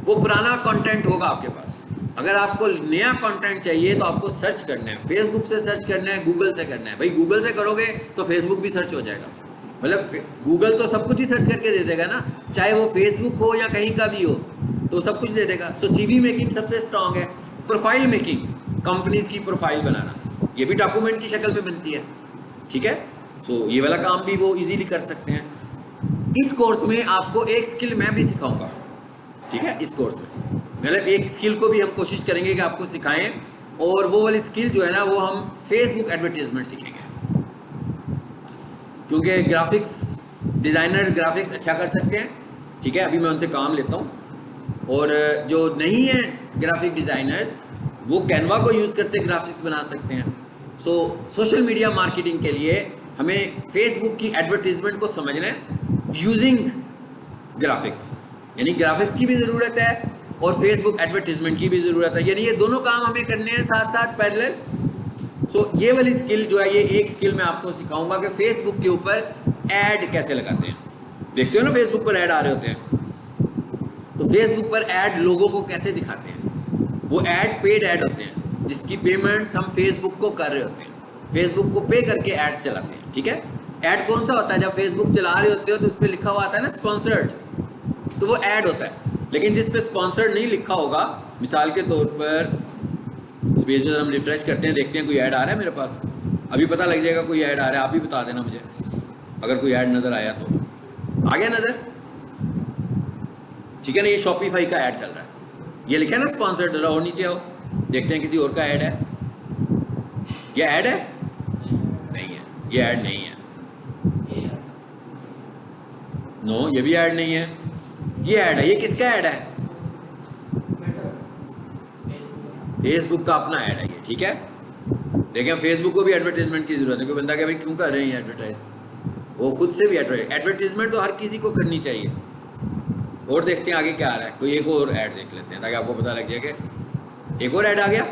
वो पुराना कंटेंट होगा आपके पास। अगर आपको नया कंटेंट चाहिए तो आपको सर्च करना है, फेसबुक से सर्च करना है, गूगल से करना है। भाई गूगल से करोगे तो फेसबुक भी सर्च हो जाएगा, मतलब गूगल तो सब कुछ ही सर्च करके दे देगा ना, चाहे वो फेसबुक हो या कहीं का भी हो, तो सब कुछ दे देगा। सो सीवी मेकिंग सबसे स्ट्रांग है। प्रोफाइल मेकिंग, कंपनीज की प्रोफाइल बनाना, ये भी डॉक्यूमेंट की शक्ल में बनती है, ठीक है। सो ये वाला काम भी वो इजीली कर सकते हैं। इस कोर्स में आपको एक स्किल मैं भी सिखाऊंगा, ठीक है। इस कोर्स में मतलब एक स्किल को भी हम कोशिश करेंगे कि आपको सिखाएं, और वो वाली स्किल जो है ना वो हम फेसबुक एडवर्टीजमेंट सीखेंगे, क्योंकि ग्राफिक्स डिज़ाइनर ग्राफिक्स अच्छा कर सकते हैं, ठीक है। अभी मैं उनसे काम लेता हूँ। और जो नहीं है ग्राफिक डिज़ाइनर्स, वो कैनवा को यूज़ करते ग्राफिक्स बना सकते हैं। सो सोशल मीडिया मार्केटिंग के लिए हमें फेसबुक की एडवर्टीजमेंट को समझना है यूजिंग ग्राफिक्स, यानी ग्राफिक्स की भी ज़रूरत है और फेसबुक एडवर्टीजमेंट की भी ज़रूरत है, यानी ये दोनों काम हमें करने हैं साथ साथ पैरेलल। सो ये वाली स्किल जो है, ये एक स्किल मैं आपको सिखाऊंगा कि फेसबुक के ऊपर ऐड कैसे लगाते हैं। देखते हो ना फेसबुक पर ऐड आ रहे होते हैं, तो फेसबुक पर ऐड लोगों को कैसे दिखाते हैं, वो ऐड पेड ऐड होते हैं जिसकी पेमेंट्स हम फेसबुक को कर रहे होते हैं, फेसबुक को पे करके एड्स चलाते हैं, ठीक है। ऐड कौन सा होता है, जब फेसबुक चला रहे होते हो तो उस पर लिखा हुआ आता है ना स्पॉन्सर्ड, तो वो ऐड होता है। लेकिन जिस पे स्पॉन्सर्ड नहीं लिखा होगा, मिसाल के तौर पर इस पेज में हम रिफ्रेश करते हैं, देखते हैं कोई ऐड आ रहा है मेरे पास, अभी पता लग जाएगा कोई ऐड आ रहा है, आप भी बता देना मुझे अगर कोई ऐड नज़र आया तो। आ गया नज़र, ठीक है ना। ये शॉपिफाई का ऐड चल रहा है, ये लिखा है ना स्पॉन्सर्ड, जरा और नीचे आओ, देखते हैं किसी और का ऐड है। ये ऐड है? नहीं है, ये ऐड नहीं है। नो, ये भी ऐड नहीं है, ये ऐड है। ये किसका ऐड है? फेसबुक का अपना ऐड है ये, ठीक है। देखें फेसबुक को भी एडवर्टीजमेंट की जरूरत है। कोई बंदा क्या भाई क्यों कर रहे हैं ये एडवर्टाइज, वो खुद से भी एडवर्टीजमेंट तो हर किसी को करनी चाहिए। और देखते हैं आगे क्या आ रहा है, कोई एक और ऐड देख लेते हैं ताकि आपको पता लग जाए कि एक और ऐड आ गया।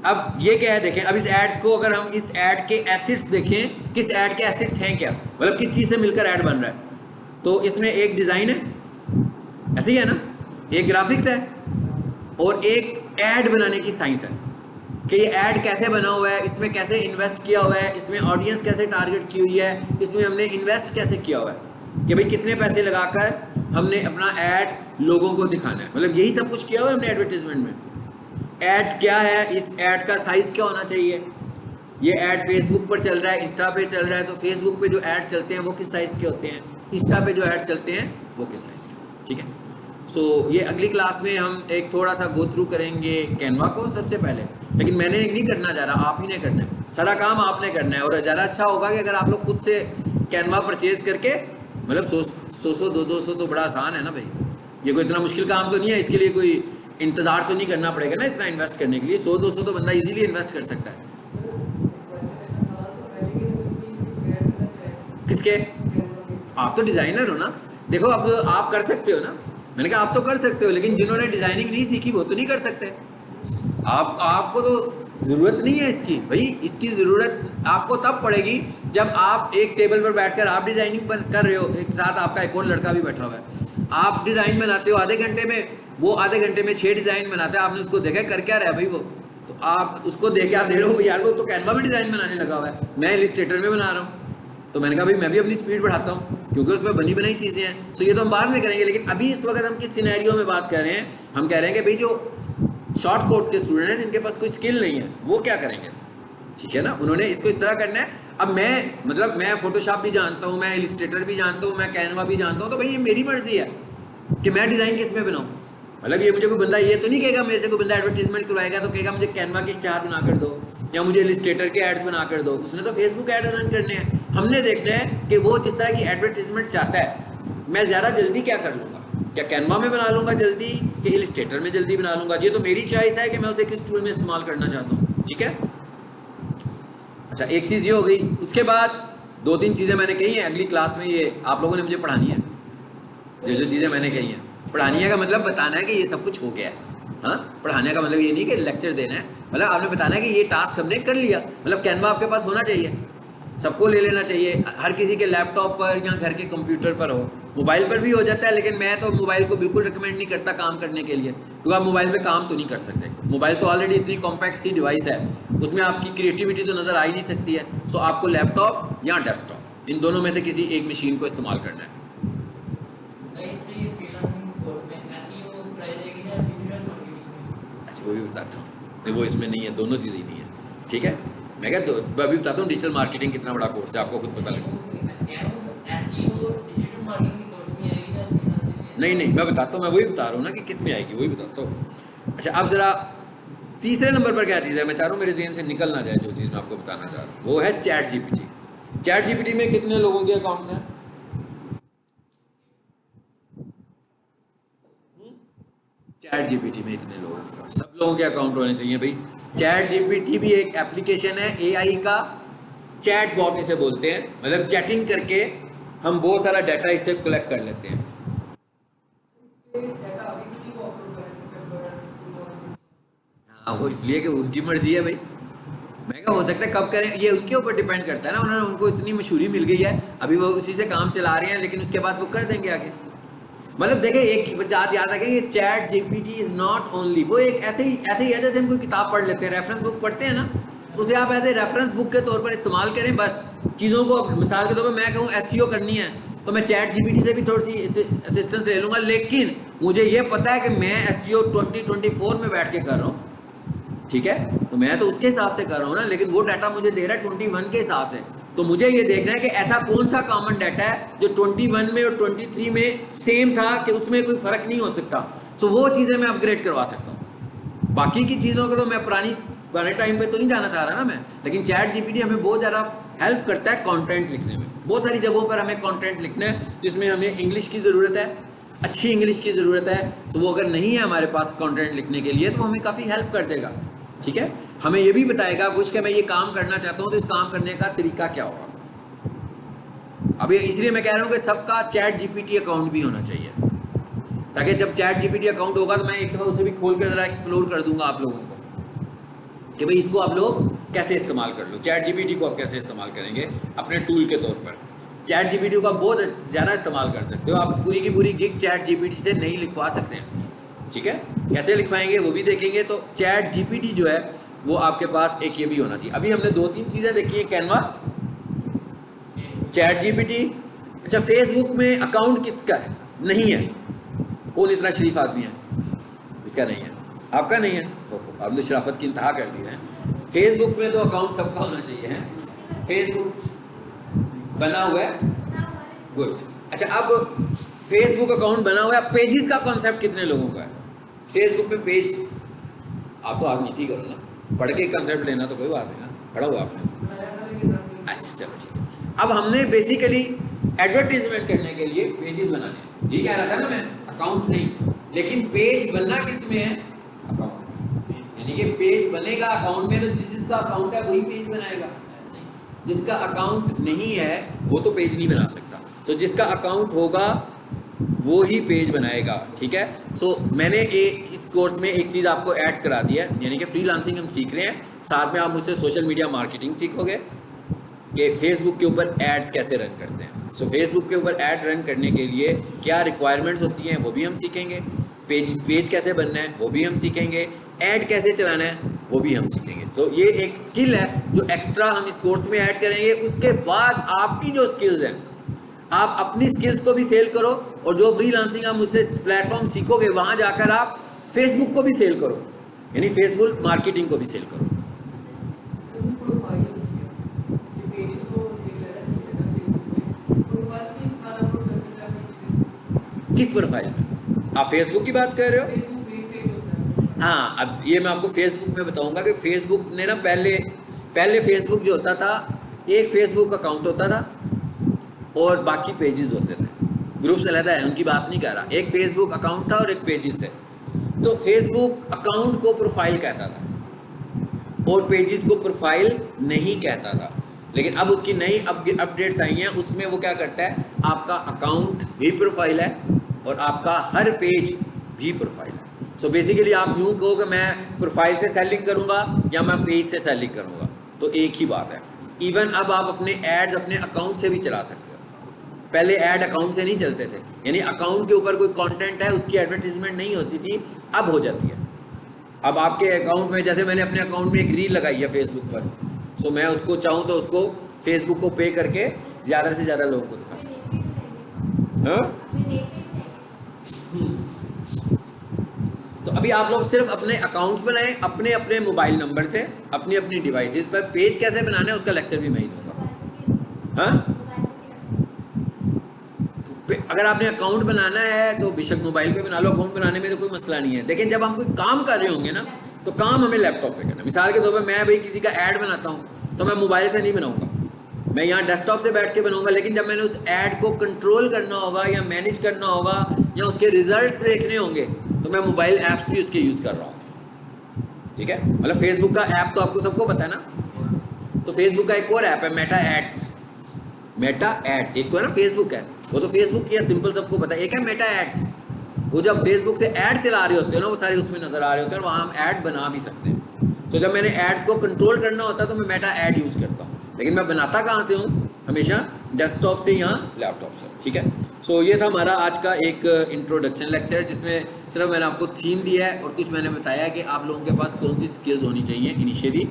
अब ये क्या है देखें, अब इस ऐड को अगर हम इस ऐड के एसिड्स देखें, किस ऐड के एसिड्स हैं क्या, मतलब किस चीज़ से मिलकर ऐड बन रहा है, तो इसमें एक डिज़ाइन है, ऐसे ही है ना, एक ग्राफिक्स है और एक ऐड बनाने की साइंस है कि ये ऐड कैसे बना हुआ है, इसमें कैसे इन्वेस्ट किया हुआ है, इसमें ऑडियंस कैसे टारगेट की हुई है, इसमें हमने इन्वेस्ट कैसे किया हुआ है कि भाई कितने पैसे लगाकर हमने अपना ऐड लोगों को दिखाना है, मतलब यही सब कुछ किया हुआ है हमने एडवर्टीजमेंट में। ऐड क्या है, इस ऐड का साइज़ क्या होना चाहिए, ये ऐड फेसबुक पर चल रहा है, इंस्टा पे चल रहा है, तो फेसबुक पे जो ऐड चलते हैं वो किस साइज़ के होते हैं, इंस्टा पे जो ऐड चलते हैं वो किस साइज़ के, ठीक है। सो ये अगली क्लास में हम एक थोड़ा सा गो थ्रू करेंगे कैनवा को सबसे पहले, लेकिन मैंने नहीं करना जा रहा, आप ही ने करना है, सारा काम आपने करना है। और ज़्यादा अच्छा होगा कि अगर आप लोग खुद से कैनवा परचेज करके, मतलब 100-200 तो बड़ा आसान है ना भाई, ये कोई इतना मुश्किल काम तो नहीं है, इसके लिए कोई इंतज़ार तो नहीं करना पड़ेगा ना इतना इन्वेस्ट करने के लिए। 100-200 तो बंदा इजीली इन्वेस्ट कर सकता है। किसके? आप तो डिज़ाइनर हो ना, देखो अब आप कर सकते हो ना, मैंने कहा आप तो कर सकते हो, लेकिन जिन्होंने डिज़ाइनिंग नहीं सीखी वो तो नहीं कर सकते। आपको तो ज़रूरत नहीं है इसकी भाई, इसकी ज़रूरत आपको तब पड़ेगी जब आप एक टेबल पर बैठकर आप डिज़ाइनिंग कर रहे हो, एक साथ आपका एक और लड़का भी बैठा हुआ है, आप डिज़ाइन बनाते हो आधे घंटे में, वो आधे घंटे में 6 डिज़ाइन बनाता है, आपने उसको देखा कर क्या रहा है भाई वो, तो आप उसको देख के आप दे रहे हो यार वो तो कैनवा में डिज़ाइन बनाने लगा हुआ है, मैं इलस्ट्रेटर में बना रहा हूँ। तो मैंने कहा भाई मैं भी अपनी स्पीड बढ़ाता हूँ क्योंकि उसमें बनी बनाई चीज़ें हैं। तो ये तो हम बाद में करेंगे, लेकिन अभी इस वक्त हम किस सिनेरियो में बात कर रहे हैं, हम कह रहे हैं कि भाई जो शॉर्ट कोर्स के स्टूडेंट हैं जिनके पास कोई स्किल नहीं है वो क्या करेंगे, ठीक है ना, उन्होंने इसको इस तरह करना है। अब मैं फोटोशॉप भी जानता हूँ, मैं इलस्ट्रेटर भी जानता हूँ, मैं कैनवा भी जानता हूँ, तो भाई ये मेरी मर्जी है कि मैं डिज़ाइन किस में बनाऊँ। मतलब ये मुझे कोई बंदा ये तो नहीं कहेगा, मेरे से कोई बंदा एडवर्टीजमेंट करवाएगा तो कहेगा मुझे कैनवा के इश्तिहार बना कर दो या मुझे इलस्ट्रेटर के एड्स बना कर दो, उसने तो फेसबुक एड्स रन करने हैं। हमने देखना है कि वो जिस तरह की एडवर्टीजमेंट चाहता है मैं ज़्यादा जल्दी क्या कर लूँगा, क्या कैनवा में बना लूँगा जल्दी कि इलस्ट्रेटर में जल्दी बना लूँगा, ये तो मेरी चॉइस है कि मैं उसे किस टूल में इस्तेमाल करना चाहता हूँ, ठीक है। अच्छा एक चीज़ ये हो गई, उसके बाद 2-3 चीज़ें मैंने कही हैं, अगली क्लास में ये आप लोगों ने मुझे पढ़ानी है, जो चीज़ें मैंने कही हैं। पढ़ानी है का मतलब बताना है कि ये सब कुछ हो गया है, हाँ, पढ़ाने का मतलब ये नहीं कि लेक्चर देना है, मतलब आपने बताना है कि ये टास्क हमने कर लिया। मतलब कैनवा आपके पास होना चाहिए, सबको ले लेना चाहिए, हर किसी के लैपटॉप पर या घर के कंप्यूटर पर हो, मोबाइल पर भी हो जाता है, लेकिन मैं तो मोबाइल को बिल्कुल रिकमेंड नहीं करता काम करने के लिए, क्योंकि आप मोबाइल पे काम तो नहीं कर सकते, मोबाइल तो ऑलरेडी इतनी कॉम्पैक्ट सी डिवाइस है, उसमें आपकी क्रिएटिविटी तो नज़र आ ही नहीं सकती है। सो आपको लैपटॉप या डेस्कटॉप इन दोनों में से किसी एक मशीन को इस्तेमाल करना है। वो भी बताता हूँ, वो इसमें नहीं है, दोनों चीज़ें ही नहीं है, ठीक है। मैं क्या अभी बताता हूँ डिजिटल मार्केटिंग कितना बड़ा कोर्स है, आपको खुद पता लगे। नहीं मैं बताता हूँ, मैं वही बता रहा हूँ ना कि किस में आएगी, वही बताता हूँ। अच्छा अब ज़रा तीसरे नंबर पर क्या चीज़ है, मैं चाह रहा हूँ मेरे ज़हन से निकल ना जाए जो चीज़ मैं आपको बताना चाह रहा हूँ, वो है चैट जीपीटी। चैट जीपीटी में कितने लोगों के अकाउंट्स हैं? चैट जीपीटी में इतने लोगों के, सब लोगों के अकाउंट होने चाहिए भाई। चैट जीपीटी भी एक एप्लीकेशन है एआई का, चैट बॉट इसे बोलते हैं, मतलब चैटिंग करके हम बहुत सारा डाटा इससे कलेक्ट कर लेते हैं। हाँ वो इसलिए कि उनकी मर्जी है भाई, मैं क्या हो सकता है कब करें, ये उनके ऊपर डिपेंड करता है ना, उन्होंने उनको इतनी मशहूरी मिल गई है, अभी वो उसी से काम चला रहे हैं, लेकिन उसके बाद वो कर देंगे आगे। मतलब देखिए एक बात याद रखें, ये chat GPT is not only, वो एक ऐसे ही है जैसे हम कोई किताब पढ़ लेते हैं, रेफरेंस बुक पढ़ते हैं ना, उसे आप ऐसे रेफरेंस बुक के तौर पर इस्तेमाल करें बस चीज़ों को। मिसाल के तौर पर मैं कहूँ एसईओ करनी है तो मैं चैट जीपीटी से भी थोड़ी सी असिस्टेंस ले लूँगा, लेकिन मुझे ये पता है कि मैं एसईओ 2024 में बैठ के कर रहा हूँ, ठीक है, तो मैं तो उसके हिसाब से कर रहा हूँ ना, लेकिन वो डाटा मुझे दे रहा है 21 के हिसाब से, तो मुझे ये देखना है कि ऐसा कौन सा कॉमन डाटा है जो 21 में और 23 में सेम था कि उसमें कोई फ़र्क नहीं हो सकता, तो वो चीज़ें मैं अपग्रेड करवा सकता हूँ। बाकी की चीज़ों को तो मैं पुराने टाइम पे तो नहीं जाना चाह रहा ना मैं, लेकिन चैट जीपीटी हमें बहुत ज़्यादा हेल्प करता है कंटेंट लिखने में। बहुत सारी जगहों पर हमें कंटेंट लिखना है जिसमें हमें इंग्लिश की ज़रूरत है, अच्छी इंग्लिश की ज़रूरत है, तो वो अगर नहीं है हमारे पास कंटेंट लिखने के लिए तो हमें काफ़ी हेल्प कर देगा, ठीक है। हमें ये भी बताएगा कुछ कि मैं ये काम करना चाहता हूँ तो इस काम करने का तरीका क्या होगा। अभी इसलिए मैं कह रहा हूँ कि सबका चैट जीपीटी अकाउंट भी होना चाहिए, ताकि जब चैट जीपीटी अकाउंट होगा तो मैं एक दफ़ा उसे भी खोल कर ज़रा एक्सप्लोर कर दूंगा आप लोगों को कि भाई इसको आप लोग कैसे इस्तेमाल कर लो, चैट जीपीटी को आप कैसे इस्तेमाल करेंगे अपने टूल के तौर पर। चैट जीपीटी को आप बहुत ज़्यादा इस्तेमाल कर सकते हो, आप पूरी की पूरी गिग चैट जीपीटी से नहीं लिखवा सकते हैं, ठीक है। कैसे लिखवाएंगे वो भी देखेंगे। तो चैट जीपीटी जो है वो आपके पास एक ये भी होना चाहिए। अभी हमने 2-3 चीज़ें देखी है, कैनवा, चैट जीपीटी। अच्छा फेसबुक में अकाउंट किसका है? नहीं है। कौन इतना शरीफ आदमी है इसका नहीं है? आपका नहीं है, आपने शराफत की इंतहा कर दी है। फेसबुक में तो अकाउंट सबका होना चाहिए है, फेसबुक बना हुआ है, गुड। अच्छा अब फेसबुक अकाउंट बना हुआ है, पेजेस का कॉन्सेप्ट कितने लोगों का है? फेसबुक पे पेज, आप तो आप नीचे ही करो ना, पढ़ के कंसेप्ट लेना तो कोई बात है ना, पढ़ा हुआ आपने? अच्छा चलो ठीक है। अब हमने बेसिकली एडवर्टीजमेंट करने के लिए पेजेस बनाने हैं, ये कह रहा था ना मैं, अकाउंट नहीं, लेकिन पेज बनना किस में है? अकाउंट में। यानी कि पेज बनेगा अकाउंट में, तो जिसका अकाउंट है वही पेज बनाएगा, जिसका अकाउंट नहीं है वो तो पेज नहीं बना सकता। तो जिसका अकाउंट होगा वो ही पेज बनाएगा, ठीक है। सो मैंने इस कोर्स में एक चीज़ आपको ऐड करा दी है, यानी कि फ्रीलांसिंग हम सीख रहे हैं, साथ में आप मुझसे सोशल मीडिया मार्केटिंग सीखोगे कि फेसबुक के ऊपर एड्स कैसे रन करते हैं। सो फेसबुक के ऊपर एड रन करने के लिए क्या रिक्वायरमेंट्स होती हैं वो भी हम सीखेंगे, पेज कैसे बनना है वो भी हम सीखेंगे, ऐड कैसे चलाना है वो भी हम सीखेंगे। तो ये एक स्किल है जो एक्स्ट्रा हम इस कोर्स में ऐड करेंगे। उसके बाद आपकी जो स्किल्स हैं, आप अपनी स्किल्स को भी सेल करो, और जो फ्रीलांसिंग आप मुझसे प्लेटफॉर्म सीखोगे वहाँ जाकर आप फेसबुक को भी सेल करो, यानी फेसबुक मार्केटिंग को भी सेल करो। किस प्रोफाइल में? आप फेसबुक की बात कर रहे हो? हाँ, अब ये मैं आपको फेसबुक में बताऊंगा कि फेसबुक ने ना पहले फेसबुक जो होता था, एक फेसबुक अकाउंट होता था और बाकी पेजेस होते थे, ग्रुप्स अलग है, उनकी बात नहीं कर रहा। एक फेसबुक अकाउंट था और एक पेजेस थे। तो फेसबुक अकाउंट को प्रोफाइल कहता था और पेजेस को प्रोफाइल नहीं कहता था, लेकिन अब उसकी नई अपडेट्स आई हैं, उसमें वो क्या करता है, आपका अकाउंट भी प्रोफाइल है और आपका हर पेज भी प्रोफाइल है। सो बेसिकली आप यूँ कहो कि मैं प्रोफाइल से सेलिंग करूँगा या मैं पेज से सेलिंग करूँगा, तो एक ही बात है। इवन अब आप अपने एड्स अपने अकाउंट से भी चला सकते हो। पहले ऐड अकाउंट से नहीं चलते थे, यानी अकाउंट के ऊपर कोई कंटेंट है उसकी एडवर्टीजमेंट नहीं होती थी, अब हो जाती है। अब आपके अकाउंट में, जैसे मैंने अपने अकाउंट में एक रील लगाई है फेसबुक पर, सो मैं उसको चाहूँ तो उसको फेसबुक को पे करके ज़्यादा से ज़्यादा लोगों को दिखा सकता हूँ। तो अभी आप लोग सिर्फ अपने अकाउंट्स बनाएं, अपने अपने मोबाइल नंबर से, अपनी अपनी डिवाइसेस पर। पेज कैसे बनाना है उसका लेक्चर भी मैं ही दूंगा। हाँ, अगर आपने अकाउंट बनाना है तो बेशक मोबाइल पे बना लो, अकाउंट बनाने में तो कोई मसला नहीं है। लेकिन जब हम कोई काम कर रहे होंगे ना, तो काम हमें लैपटॉप पे करना। मिसाल के तौर पर मैं भाई किसी का ऐड बनाता हूँ तो मैं मोबाइल से नहीं बनाऊंगा, मैं यहाँ डेस्कटॉप से बैठ के बनाऊंगा। लेकिन जब मैंने उस ऐड को कंट्रोल करना होगा या मैनेज करना होगा या उसके रिजल्ट देखने होंगे, तो मैं मोबाइल ऐप्स भी उसके यूज़ कर रहा हूँ, ठीक है। मतलब फेसबुक का ऐप तो आपको सबको पता है ना, तो फेसबुक का एक और ऐप है मेटा एड्स, मेटा ऐड। एक तो है ना फेसबुक है, वो तो फेसबुक की है, सिंपल सबको पता है। एक है मेटा एड्स, वो जब फेसबुक से ऐड चला रहे होते हैं ना, वो सारे उसमें नज़र आ रहे होते हैं और वहाँ हम ऐड बना भी सकते हैं। तो जब मैंने एड्स को कंट्रोल करना होता है तो मैं मेटा ऐड यूज़ करता हूँ, लेकिन मैं बनाता कहाँ से हूँ, हमेशा डेस्कटॉप से या लैपटॉप से, ठीक है। सो ये था हमारा आज का एक इंट्रोडक्शन लेक्चर, जिसमें सिर्फ मैंने आपको थीम दिया है और कुछ मैंने बताया कि आप लोगों के पास कौन सी स्किल्स होनी चाहिए इनिशियली।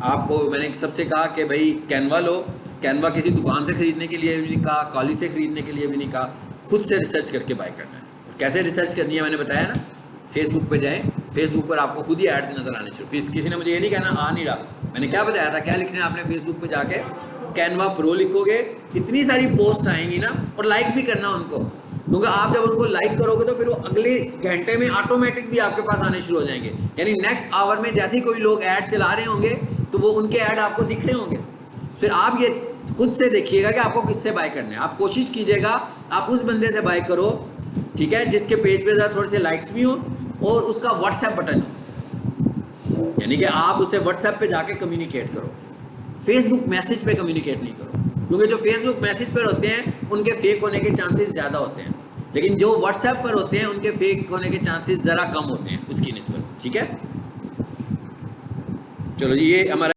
आपको मैंने सबसे कहा कि भाई कैनवा लो, कैनवा किसी दुकान से ख़रीदने के लिए भी नहीं कहा, कॉलेज से ख़रीदने के लिए भी नहीं कहा, खुद से रिसर्च करके बाय करना है। कैसे रिसर्च करनी है मैंने बताया ना, फेसबुक पे जाएं, फेसबुक पर आपको खुद ही एड्स नज़र आने शुरू। किसी ने मुझे ये नहीं कहना आ नहीं रहा, मैंने क्या बताया था, क्या लिखना है आपने फेसबुक पे जाके कैनवा प्रो लिखोगे, इतनी सारी पोस्ट आएंगी ना, और लाइक भी करना उनको, क्योंकि आप जब उनको लाइक करोगे तो फिर वो अगले घंटे में ऑटोमेटिक भी आपके पास आने शुरू हो जाएंगे। यानी नेक्स्ट आवर में जैसे ही कोई लोग ऐड चला रहे होंगे तो वो उनके ऐड आपको दिख रहे होंगे। फिर आप ये खुद से देखिएगा कि आपको किससे बाय करना है। आप कोशिश कीजिएगा आप उस बंदे से बाय करो, ठीक है, जिसके पेज पे ज़रा थोड़े से लाइक्स भी हो और उसका व्हाट्सएप बटन हो, यानी कि आप उससे व्हाट्सएप पे जाके कम्युनिकेट करो, फेसबुक मैसेज पे कम्युनिकेट नहीं करो, क्योंकि जो फेसबुक मैसेज पर होते हैं उनके फेक होने के चांसेस ज़्यादा होते हैं, लेकिन जो व्हाट्सएप पर होते हैं उनके फेक होने के चांसेस ज़रा कम होते हैं उसकी निस्बत, ठीक है। चलो जी, ये हमारा